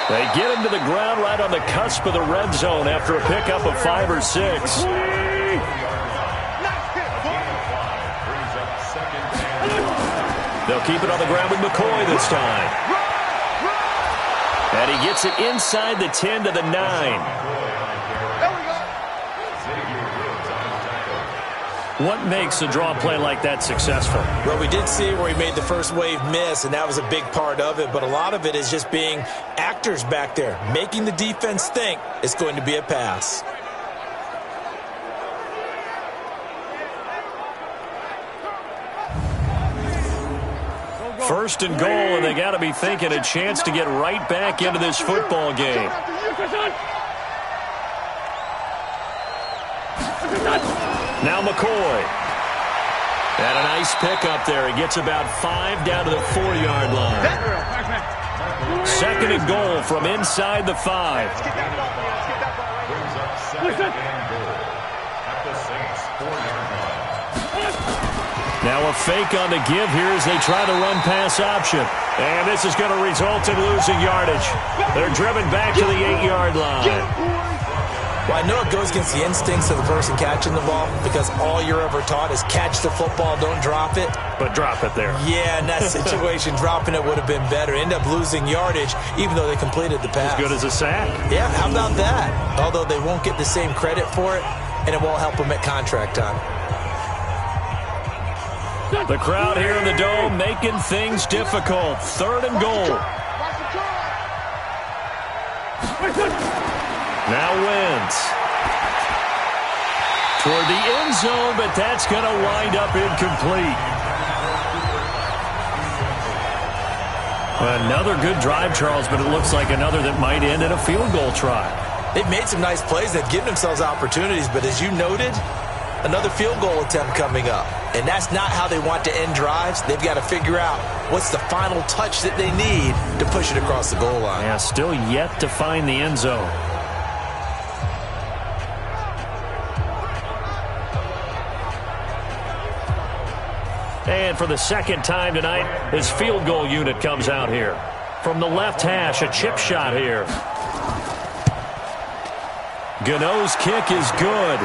They get him to the ground right on the cusp of the red zone after a pickup of 5 or 6. They'll keep it on the ground with McCoy this time. And he gets it inside the 10 to the 9. What makes a draw play like that successful? Well, we did see where he made the first wave miss, and that was a big part of it. But a lot of it is just being actors back there, making the defense think it's going to be a pass. First and goal, and they got to be thinking a chance to get right back into this football game. Now McCoy. And a nice pickup there. He gets about 5 down to the 4-yard line. 2nd and goal from inside the 5. Now a fake on the give here as they try to run pass option. And this is going to result in losing yardage. They're driven back to the 8-yard line. Well, I know it goes against the instincts of the person catching the ball because all you're ever taught is catch the football, don't drop it. But drop it there. Yeah, in that situation, dropping it would have been better. End up losing yardage even though they completed the pass. As good as a sack. Yeah, how about that? Although they won't get the same credit for it, and it won't help them at contract time. The crowd here in the Dome making things difficult. 3rd and goal. Now wins. Toward the end zone, but that's going to wind up incomplete. Another good drive, Charles, but it looks like another that might end in a field goal try. They've made some nice plays. They've given themselves opportunities, but as you noted, another field goal attempt coming up. And that's not how they want to end drives. They've got to figure out what's the final touch that they need to push it across the goal line. Yeah, still yet to find the end zone. And for the second time tonight, his field goal unit comes out here. From the left hash, a chip shot here. Gano's kick is good.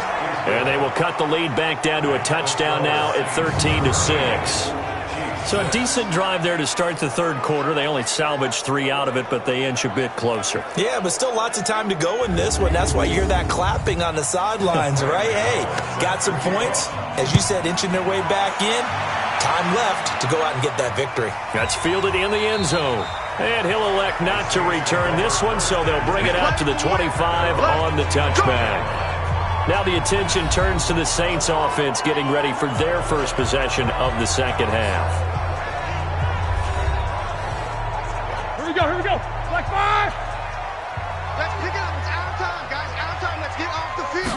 And they will cut the lead back down to a touchdown now at 13-6. So a decent drive there to start the third quarter. They only salvaged 3 out of it, but they inch a bit closer. Yeah, but still lots of time to go in this one. That's why you hear that clapping on the sidelines, right? Hey, got some points. As you said, inching their way back in. Time left to go out and get that victory. That's fielded in the end zone. And he'll elect not to return this one, so they'll bring it out to the 25 on the touchback. Now the attention turns to the Saints offense getting ready for their first possession of the second half. Here we go, here we go. Like 5. Let's pick it up. It's out of time, guys. Out of time. Let's get off the field.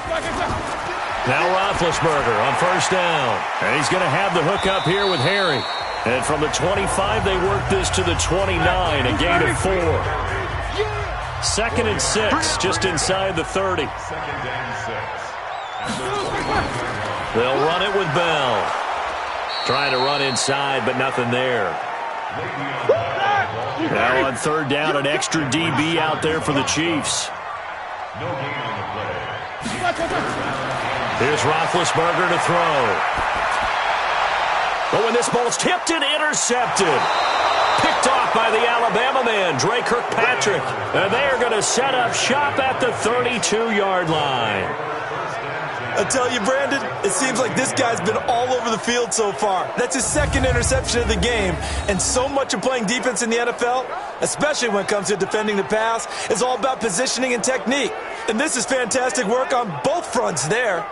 Now Roethlisberger on first down. And he's going to have the hook up here with Harry. And from the 25, they work this to the 29, a gain of 4. 2nd and 6, just inside the 30. They'll run it with Bell. Trying to run inside, but nothing there. Now on third down, an extra DB out there for the Chiefs. Here's Roethlisberger to throw. But when this ball's tipped and intercepted. Picked off by the Alabama man, Dre Kirkpatrick. And they are going to set up shop at the 32-yard line. I tell you, Brandon, it seems like this guy's been all over the field so far. That's his 2nd interception of the game. And so much of playing defense in the NFL, especially when it comes to defending the pass, is all about positioning and technique. And this is fantastic work on both fronts there.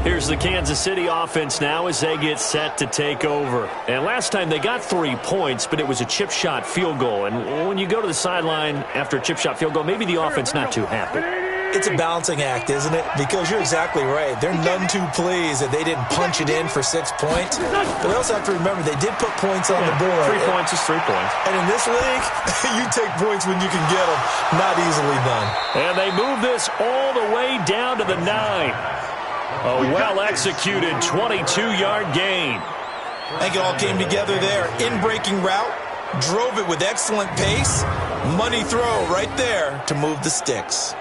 Here's the Kansas City offense now as they get set to take over. And last time they got 3 points, but it was a chip shot field goal. And when you go to the sideline after a chip shot field goal, maybe the offense not too happy. It's a balancing act, isn't it? Because you're exactly right. They're none too pleased that they didn't punch it in for 6 points. But they also have to remember they did put points on the board. 3 points is 3 points. And in this league, you take points when you can get them. Not easily done. And they move this all the way down to the 9. A well-executed 22-yard gain. I think it all came together there. In-breaking route, drove it with excellent pace. Money throw right there to move the sticks.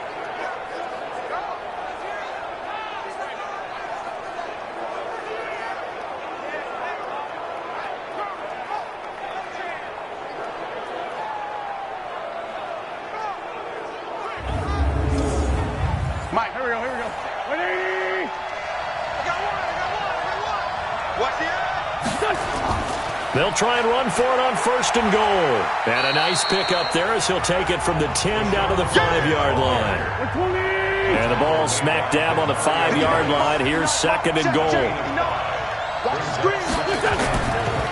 Mike, here we go, here we go. 180. They'll try and run for it on 1st and goal. And a nice pick up there as he'll take it from the 10 down to the 5-yard line. And the ball smack dab on the 5-yard line. Here's 2nd and goal.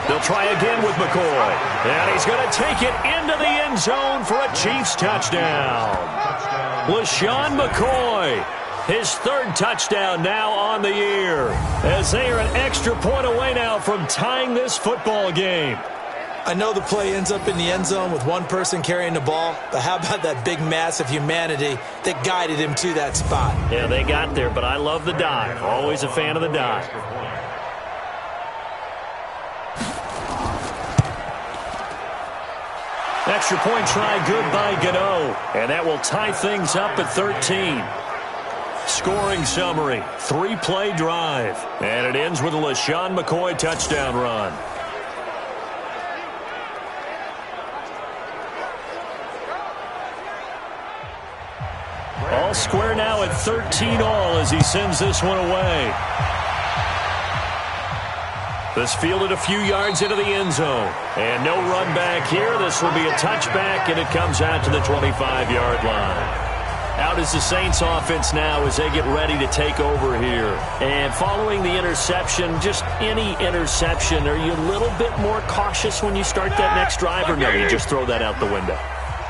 They'll try again with McCoy. And he's going to take it into the end zone for a Chiefs touchdown. LaShawn McCoy. His 3rd touchdown now on the year, as they are an extra point away now from tying this football game. I know the play ends up in the end zone with one person carrying the ball, but how about that big mass of humanity that guided him to that spot? Yeah, they got there, but I love the dive. Always a fan of the dive. Extra point try good by Gano, and that will tie things up at 13. Scoring summary, 3-play drive. And it ends with a LaShawn McCoy touchdown run. All square now at 13 all as he sends this one away. This fielded a few yards into the end zone. And no run back here. This will be a touchback, and it comes out to the 25-yard line. Out is the Saints offense now as they get ready to take over here. And following the interception, just any interception, are you a little bit more cautious when you start that next drive, or no, you just throw that out the window?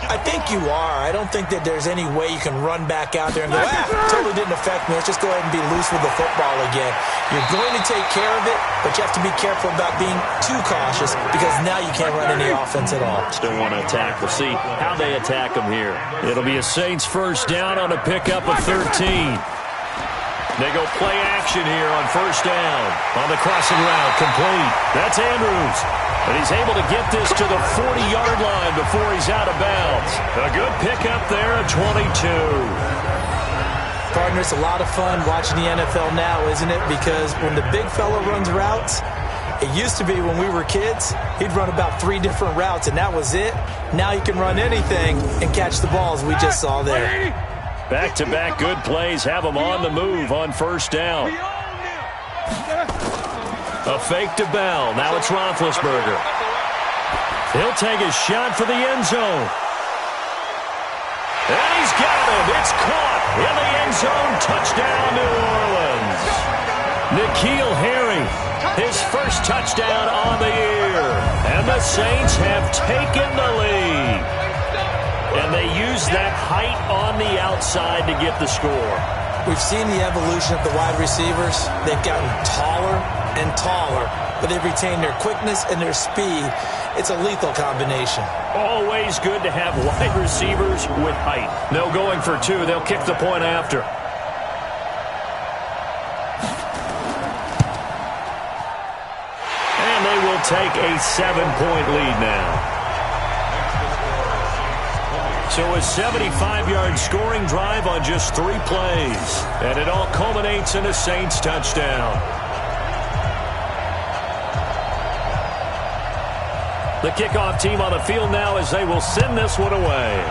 I think you are. I don't think that there's any way you can run back out there and go, totally didn't affect me. Let's just go ahead and be loose with the football again. You're going to take care of it, but you have to be careful about being too cautious because now you can't run any offense at all. Still want to attack. We'll see how they attack them here. It'll be a Saints first down on a pickup of 13. They go play action here on first down. On the crossing route, complete. That's Andrews. And he's able to get this to the 40-yard line before he's out of bounds. A good pickup there at 22. Partner, it's a lot of fun watching the NFL now, isn't it? Because when the big fella runs routes, it used to be when we were kids, he'd run about 3 different routes, and that was it. Now he can run anything and catch the balls we just saw there. Back-to-back good plays have them on the move on first down. A fake to Bell. Now it's Roethlisberger. He'll take a shot for the end zone. And he's got him. It's caught in the end zone. Touchdown, New Orleans. N'Keal Harry, his first touchdown on the year. And the Saints have taken the lead. And they use that height on the outside to get the score. We've seen the evolution of the wide receivers. They've gotten taller and taller, but they've retained their quickness and their speed. It's a lethal combination. Always good to have wide receivers with height. No going for 2. They'll kick the point after. And they will take a 7-point lead now. So a 75-yard scoring drive on just 3 plays. And it all culminates in a Saints touchdown. The kickoff team on the field now as they will send this one away.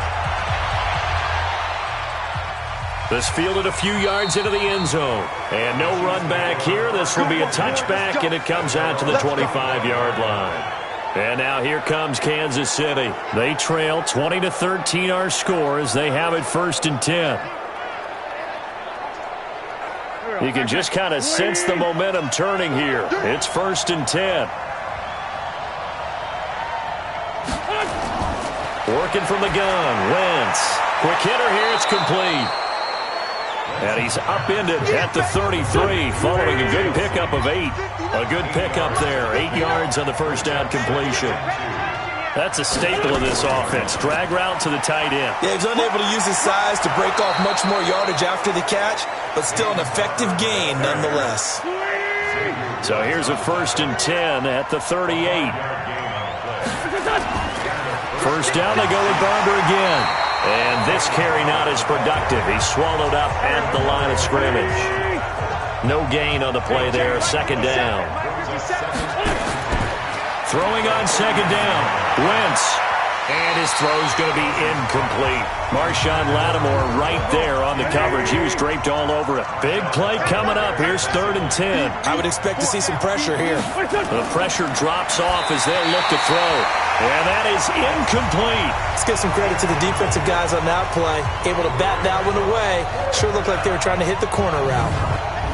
This fielded a few yards into the end zone. And no run back here. This will be a touchback, and it comes out to the 25-yard line. And now here comes Kansas City. They trail 20-13 our score as they have it first and 10. You can just kind of sense the momentum turning here. It's first and 10. Working from the gun, Wentz. Quick hitter here, it's complete. And he's upended at the 33 following a good pickup of 8. A good pickup there, 8 yards on the first down completion. That's a staple of this offense. Drag route to the tight end. Yeah, he's unable to use his size to break off much more yardage after the catch, but still an effective gain nonetheless. So here's a first and 10 at the 38. First down, they go with Barber again. And this carry not as productive. He's swallowed up at the line of scrimmage. No gain on the play there. Second down. Throwing on second down. Wentz. And his throw's going to be incomplete. Marshawn Lattimore right there on the coverage. He was draped all over it. Big play coming up. Here's third and 10. I would expect to see some pressure here. The pressure drops off as they look to throw. And that is incomplete. Let's give some credit to the defensive guys on that play. Able to bat that one away. Sure looked like they were trying to hit the corner route.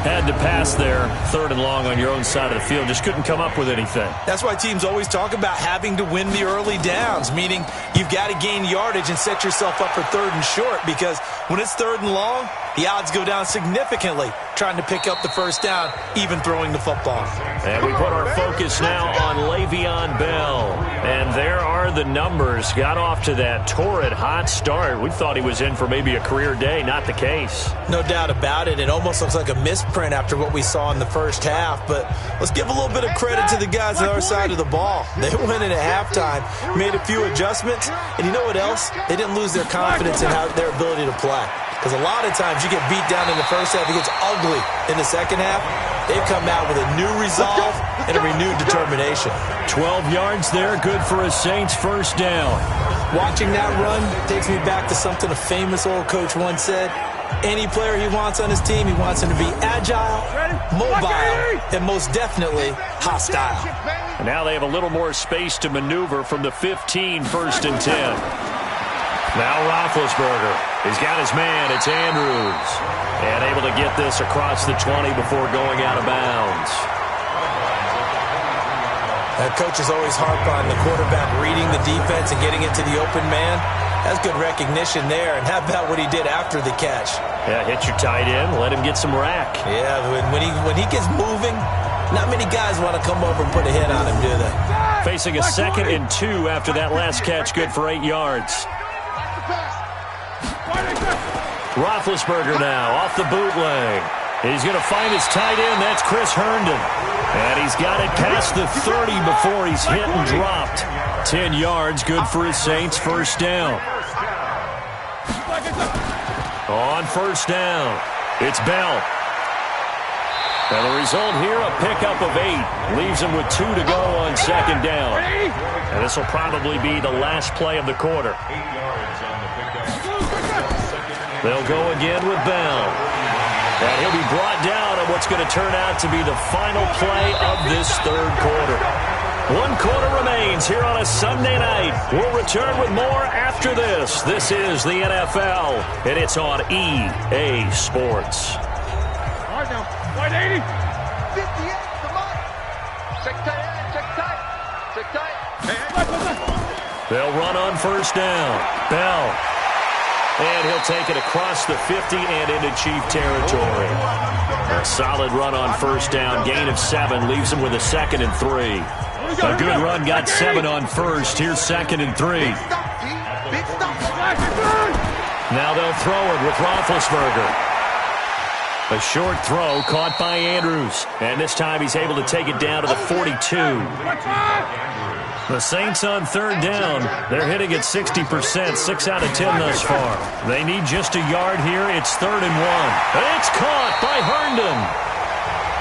Had to pass there, third and long on your own side of the field. Just couldn't come up with anything. That's why teams always talk about having to win the early downs, meaning you've got to gain yardage and set yourself up for third and short, because when it's third and long, the odds go down significantly trying to pick up the first down, even throwing the football. And we put our focus now on Le'Veon Bell. And there are the numbers. Got off to that torrid hot start. We thought he was in for maybe a career day. Not the case. No doubt about it. It almost looks like a misprint after what we saw in the first half. But let's give a little bit of credit to the guys on our side of the ball. They went in at halftime, made a few adjustments, and you know what else? They didn't lose their confidence in their ability to play. Because a lot of times you get beat down in the first half, it gets ugly in the second half. They've come out with a new resolve and a renewed determination. 12 yards there, good for a Saints first down. Watching that run takes me back to something a famous old coach once said. Any player he wants on his team, he wants him to be agile, mobile, and most definitely hostile. And now they have a little more space to maneuver from the 15, 1st and 10. Now Roethlisberger. He's got his man. It's Andrews. And able to get this across the 20 before going out of bounds. Coaches always harp on the quarterback reading the defense and getting into the open man. That's good recognition there. And how about what he did after the catch? Yeah, hit your tight end. Let him get some rack. Yeah, when he gets moving, not many guys want to come over and put a hit on him, do they? Facing a 2nd and 2 after that last catch, good for 8 yards. Roethlisberger now off the bootleg. He's going to find his tight end. That's Chris Herndon. And he's got it past the 30 before he's hit and dropped. 10 yards, good for his Saints. 1st down. On 1st down, it's Bell. And the result here, a pickup of 8. Leaves him with 2 to go on 2nd down. And this will probably be the last play of the quarter. They'll go again with Bell. And he'll be brought down on what's going to turn out to be the final play of this 3rd quarter. 1 quarter remains here on a Sunday night. We'll return with more after this. This is the NFL, and it's on EA Sports. All right now, wide 80. 58, come on. Check tight. They'll run on 1st down. Bell. And he'll take it across the 50 and into Chief territory. A solid run on 1st down. Gain of 7 leaves him with a 2nd and 3. A good run got 7 on 1st. Here's 2nd and 3. Now they'll throw it with Roethlisberger. A short throw caught by Andrews. And this time he's able to take it down to the 42. The Saints on 3rd down. They're hitting at 60%, 6 out of 10 thus far. They need just a yard here. It's 3rd and 1. And it's caught by Herndon.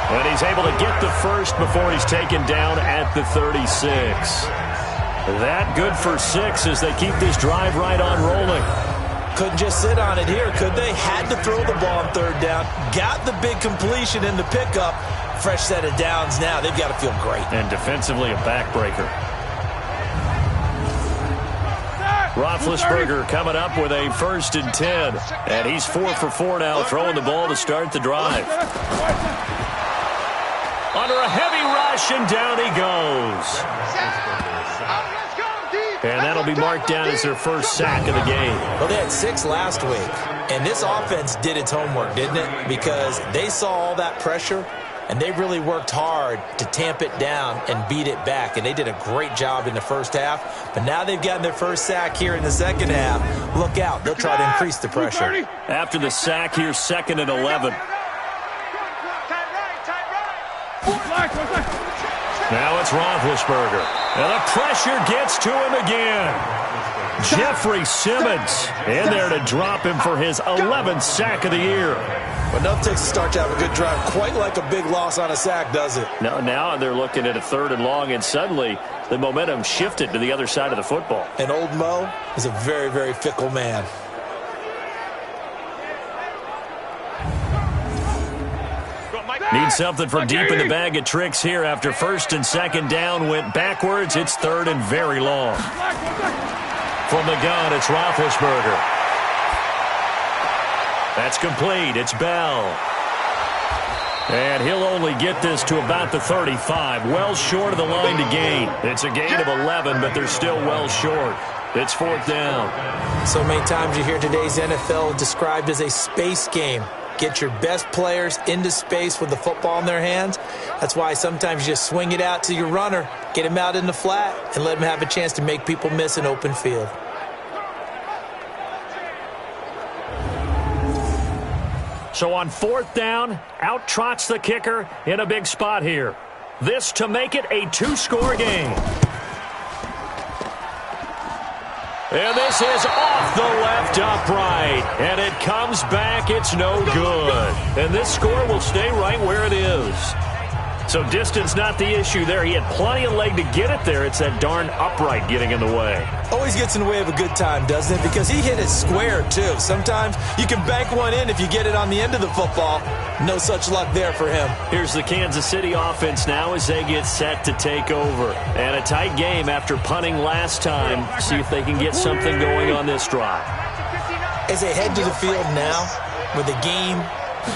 And he's able to get the 1st before he's taken down at the 36. That good for 6 as they keep this drive right on rolling. Couldn't just sit on it here, could they? Had to throw the ball on 3rd down. Got the big completion in the pickup. Fresh set of downs now. They've got to feel great. And defensively a backbreaker. Roethlisberger coming up with a 1st and 10. And he's 4 for 4 now, throwing the ball to start the drive. Under a heavy rush, and down he goes. And that'll be marked down as their 1st sack of the game. Well, they had 6 last week. And this offense did its homework, didn't it? Because they saw all that pressure, and they really worked hard to tamp it down and beat it back. And they did a great job in the 1st half. But now they've gotten their 1st sack here in the 2nd half. Look out. They'll try to increase the pressure. After the sack, here's 2nd and 11. Now it's Roethlisberger. And the pressure gets to him again. Jeffrey Simmons in there to drop him for his 11th sack of the year. But nothing takes a start to have a good drive quite like a big loss on a sack, does it? No, now they're looking at a 3rd and long, and suddenly the momentum shifted to the other side of the football. And old Mo is a very, very fickle man. Need something from deep in the bag of tricks here after 1st and 2nd down went backwards. It's 3rd and very long. From the gun, it's Roethlisberger. That's complete. It's Bell. And he'll only get this to about the 35. Well short of the line to gain. It's a gain of 11, but they're still well short. It's 4th down. So many times you hear today's NFL described as a space game. Get your best players into space with the football in their hands. That's why sometimes you just swing it out to your runner, get him out in the flat, and let him have a chance to make people miss an open field. So on 4th down, out trots the kicker in a big spot here. This to make it a 2-score game. And this is off the left upright. And it comes back. It's no good. And this score will stay right where it is. So distance not the issue there. He had plenty of leg to get it there. It's that darn upright getting in the way. Always gets in the way of a good time, doesn't it? Because he hit it square, too. Sometimes you can bank one in if you get it on the end of the football. No such luck there for him. Here's the Kansas City offense now as they get set to take over. And a tight game after punting last time. See if they can get something going on this drive. As they head to the field now, with the game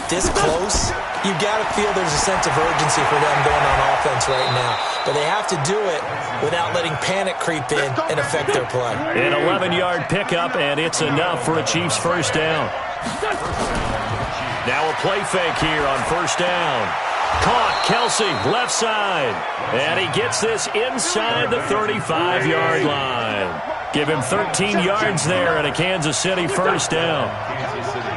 this close, you've got to feel there's a sense of urgency for them going on offense right now. But they have to do it without letting panic creep in and affect their play. An 11-yard pickup, and it's enough for a Chiefs first down. Now a play fake here on first down. Caught, Kelsey, left side. And he gets this inside the 35-yard line. Give him 13 yards there and a Kansas City first down.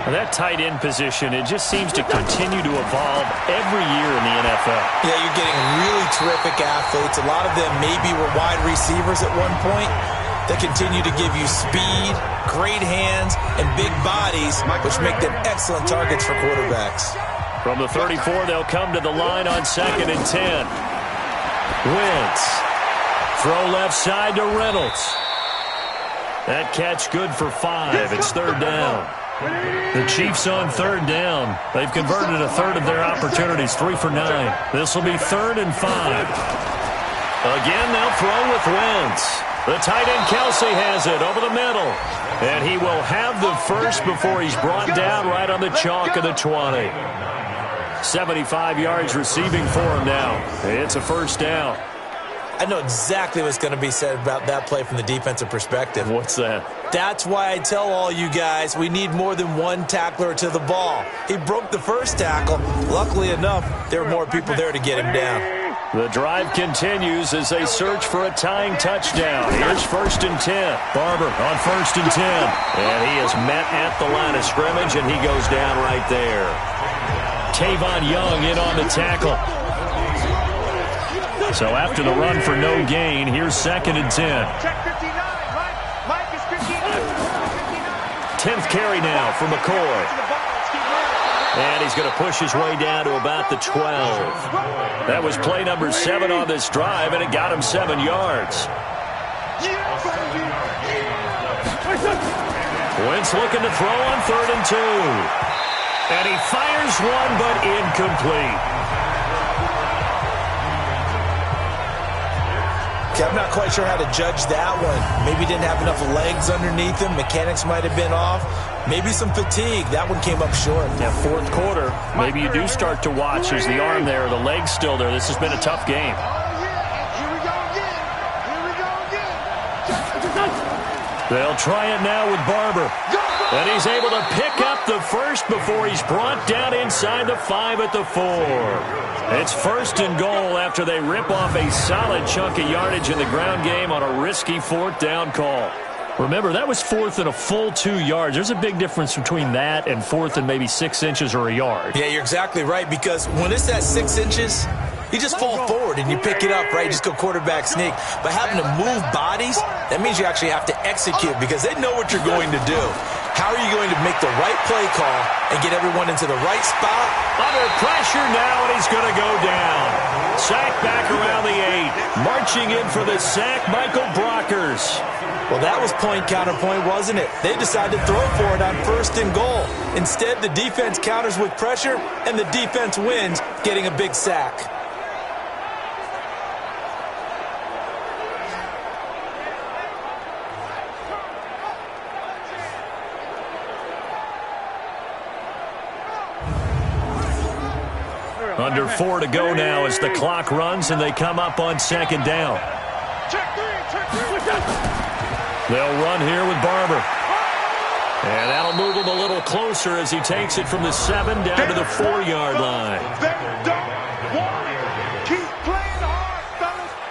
And that tight end position, it just seems to continue to evolve every year in the NFL. Yeah, you're getting really terrific athletes. A lot of them maybe were wide receivers at one point. They continue to give you speed, great hands, and big bodies, which make them excellent targets for quarterbacks. From the 34, they'll come to the line on 2nd and 10. Wentz. Throw left side to Reynolds. That catch good for 5. It's 3rd down. The Chiefs on 3rd down. They've converted a third of their opportunities, 3 for 9. This will be 3rd and 5. Again, they'll throw with Wentz. The tight end Kelsey has it over the middle. And he will have the first before he's brought down right on the chalk of the 20. 75 yards receiving for him now. It's a first down. I know exactly what's going to be said about that play from the defensive perspective. What's that? That's why I tell all you guys we need more than one tackler to the ball. He broke the first tackle. Luckily enough, there were more people there to get him down. The drive continues as they search for a tying touchdown. Here's 1st and 10. Barber on 1st and 10. And he is met at the line of scrimmage, and he goes down right there. Tavon Young in on the tackle. So after the run for no gain, here's 2nd and 10. Check 59. Mike is 59. 10th carry now for McCoy. And he's going to push his way down to about the 12. That was play number 7 on this drive, and it got him 7 yards. Wentz looking to throw on 3rd and 2. And he fires one, but incomplete. I'm not quite sure how to judge that one. Maybe didn't have enough legs underneath him. Mechanics might have been off. Maybe some fatigue. That one came up short. Yeah, 4th quarter. Maybe you do start to watch. Is the arm there, the leg's still there. This has been a tough game. They'll try it now with Barber. And he's able to pick up the first before he's brought down inside the 5 at the 4. It's 1st and goal after they rip off a solid chunk of yardage in the ground game on a risky 4th down call. Remember, that was 4th and a full 2 yards. There's a big difference between that and 4th and maybe 6 inches or a yard. Yeah, you're exactly right, because when it's at 6 inches, you just fall forward and you pick it up, right? Just go quarterback sneak. But having to move bodies, that means you actually have to execute because they know what you're going to do. How are you going to make the right play call and get everyone into the right spot? Under pressure now, and he's going to go down. Sack back around the 8. Marching in for the sack, Michael Brockers. Well, that was point counterpoint, wasn't it? They decided to throw for it on 1st and goal. Instead, the defense counters with pressure, and the defense wins, getting a big sack. Under 4 to go now as the clock runs and they come up on 2nd down. They'll run here with Barber. And that'll move him a little closer as he takes it from the 7 down to the 4-yard line.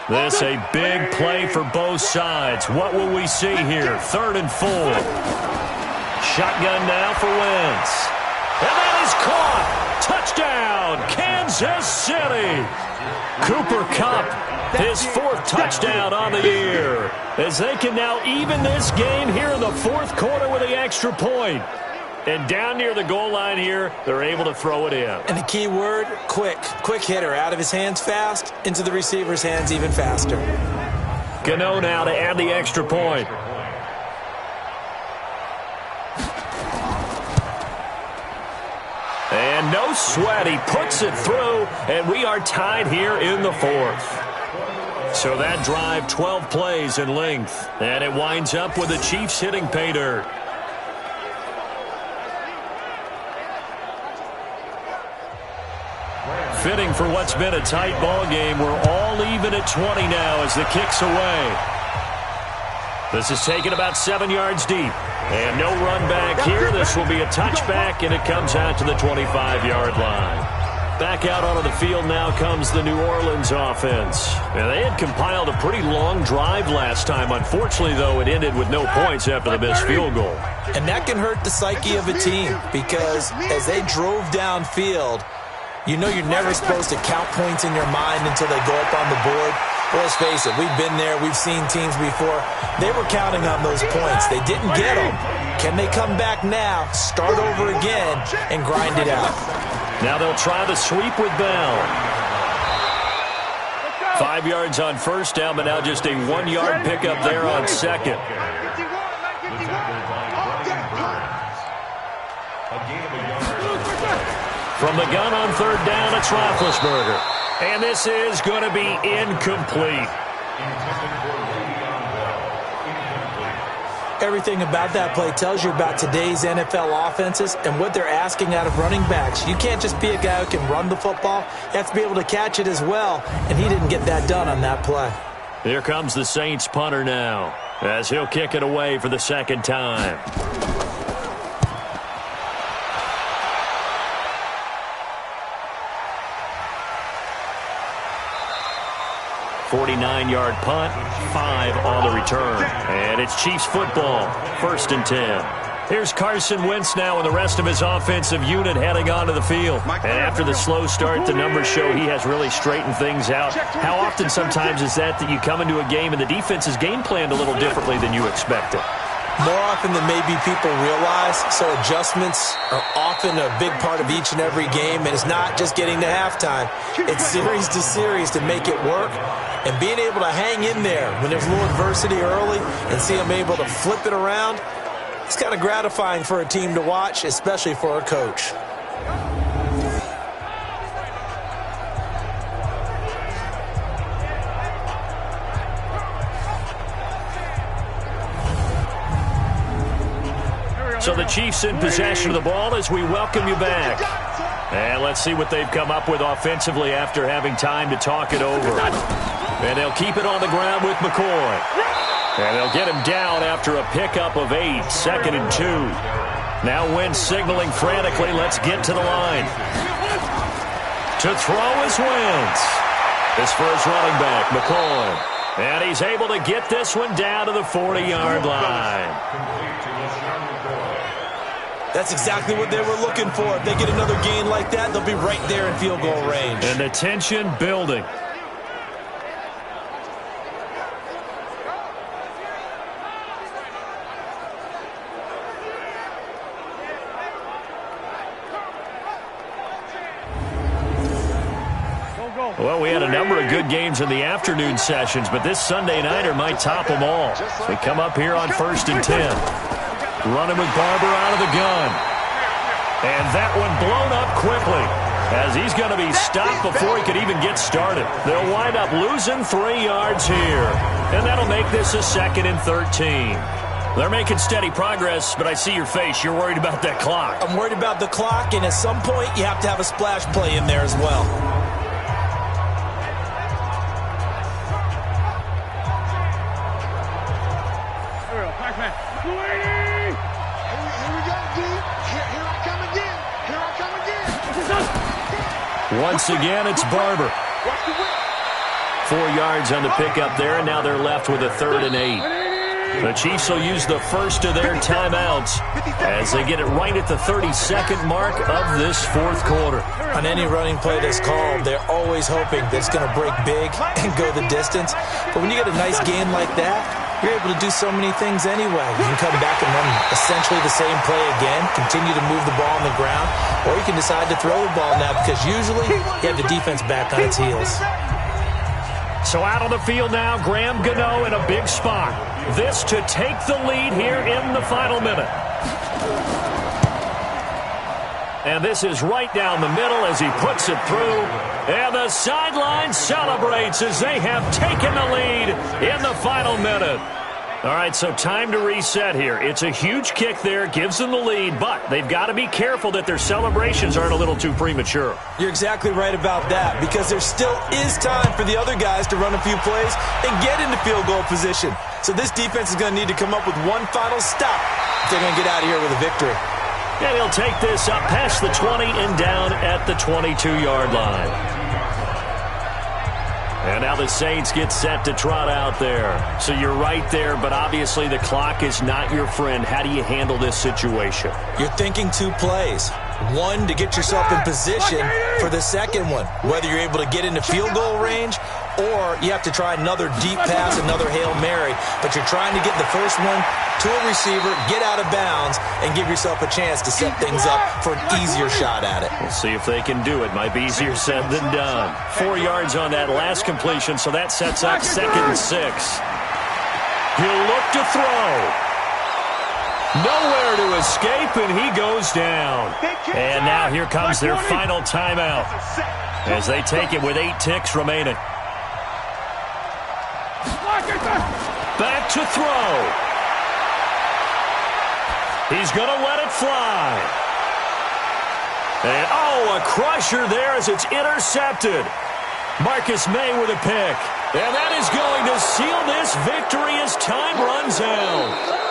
This a big play for both sides. What will we see here? 3rd and 4. Shotgun now for Wentz. And that is caught. Touchdown, Kansas City. Cooper Kupp, his 4th touchdown on the year. As they can now even this game here in the 4th quarter with the extra point. And down near the goal line here, they're able to throw it in. And the key word, quick. Quick hitter. Out of his hands fast, into the receiver's hands even faster. Gano now to add the extra point. And no sweat. He puts it through, and we are tied here in the fourth. So that drive, 12 plays in length. And it winds up with the Chiefs hitting pay dirt. Fitting for what's been a tight ball game. We're all even at 20 now as the kick's away. This is taken about 7 yards deep. And no run back here. This will be a touchback, and it comes out to the 25-yard line. Back out onto the field now comes the New Orleans offense. And they had compiled a pretty long drive last time. Unfortunately, though, it ended with no points after the missed field goal. And that can hurt the psyche of a team because as they drove downfield, you know you're never supposed to count points in your mind until they go up on the board. Well, let's face it, we've been there. We've seen teams before. They were counting on those points. They didn't get them. Can they come back now, start over again, and grind it out? Now they'll try the sweep with Bell. 5 yards on first down, but now just a 1 yard pickup there on second. From the gun on third down, it's Roethlisberger. And this is going to be incomplete. Everything about that play tells you about today's NFL offenses and what they're asking out of running backs. You can't just be a guy who can run the football. You have to be able to catch it as well, and he didn't get that done on that play. Here comes the Saints punter now as he'll kick it away for the second time. 49-yard punt, 5 on the return. And it's Chiefs football, 1st and 10. Here's Carson Wentz now and the rest of his offensive unit heading onto the field. And after the slow start, the numbers show he has really straightened things out. How often sometimes is that you come into a game and the defense is game planned a little differently than you expected? More often than maybe people realize, so adjustments are often a big part of each and every game, and it's not just getting to halftime. It's series to series to make it work, and being able to hang in there when there's a little adversity early and see them able to flip it around, it's kind of gratifying for a team to watch, especially for a coach. So the Chiefs in possession of the ball as we welcome you back. And let's see what they've come up with offensively after having time to talk it over. And they'll keep it on the ground with McCoy. And they'll get him down after a pickup of 8, 2nd and 2. Now Wentz signaling frantically, let's get to the line. To throw is Wentz. This for his running back, McCoy. And he's able to get this one down to the 40-yard line. That's exactly what they were looking for. If they get another gain like that, they'll be right there in field goal range. And the tension building. Well, we had a number of good games in the afternoon sessions, but this Sunday nighter might top them all. They come up here on 1st and 10. Running with Barber out of the gun. And that one blown up quickly as he's going to be stopped before he could even get started. They'll wind up losing 3 yards here. And that'll make this a 2nd and 13. They're making steady progress, but I see your face. You're worried about that clock. I'm worried about the clock, and at some point you have to have a splash play in there as well. Once again, it's Barber. 4 yards on the pickup there, and now they're left with a 3rd and 8. The Chiefs will use the first of their timeouts as they get it right at the 32nd mark of this 4th quarter. On any running play that's called, they're always hoping that it's going to break big and go the distance. But when you get a nice gain like that, you're able to do so many things anyway. You can come back and run essentially the same play again, continue to move the ball on the ground, or you can decide to throw the ball now because usually you have the defense back on its heels. So out on the field now, Graham Gano in a big spot. This to take the lead here in the final minute. And this is right down the middle as he puts it through. And the sideline celebrates as they have taken the lead in the final minute. All right, so time to reset here. It's a huge kick there, gives them the lead, but they've got to be careful that their celebrations aren't a little too premature. You're exactly right about that because there still is time for the other guys to run a few plays and get into field goal position. So this defense is going to need to come up with one final stop if they're going to get out of here with a victory. And he'll take this up past the 20 and down at the 22-yard line. And now the Saints get set to trot out there. So you're right there, but obviously the clock is not your friend. How do you handle this situation? You're thinking two plays. One, to get yourself in position for the second one, whether you're able to get into field goal range or you have to try another deep pass, another Hail Mary, but you're trying to get the first one to a receiver, get out of bounds, and give yourself a chance to set things up for an easier shot at it. We'll see if they can do it. Might be easier said than done. 4 yards on that last completion, so that sets up 2nd and 6. He'll look to throw. Nowhere to escape, and he goes down. And now here comes their final timeout as they take it with 8 ticks remaining. Back to throw. He's going to let it fly. And, a crusher there as it's intercepted. Marcus May with a pick. And that is going to seal this victory as time runs out.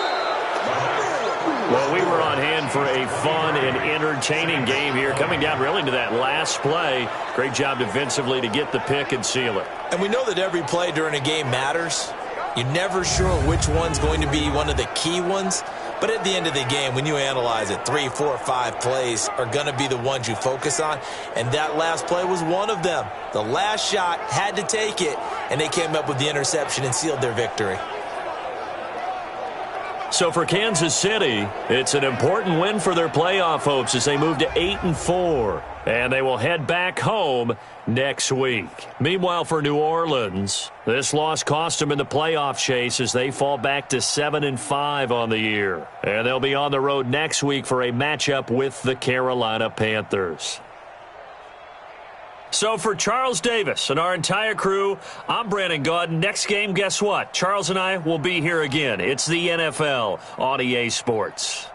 Well, we were on hand for a fun and entertaining game here, coming down really to that last play. Great job defensively to get the pick and seal it. And we know that every play during a game matters. You're never sure which one's going to be one of the key ones. But at the end of the game, when you analyze it, 3, 4, 5 plays are going to be the ones you focus on. And that last play was one of them. The last shot had to take it, and they came up with the interception and sealed their victory. So for Kansas City, it's an important win for their playoff hopes as they move to 8-4. And they will head back home next week. Meanwhile, for New Orleans, this loss cost them in the playoff chase as they fall back to 7-5 on the year. And they'll be on the road next week for a matchup with the Carolina Panthers. So for Charles Davis and our entire crew, I'm Brandon Gaudin. Next game, guess what? Charles and I will be here again. It's the NFL on EA Sports.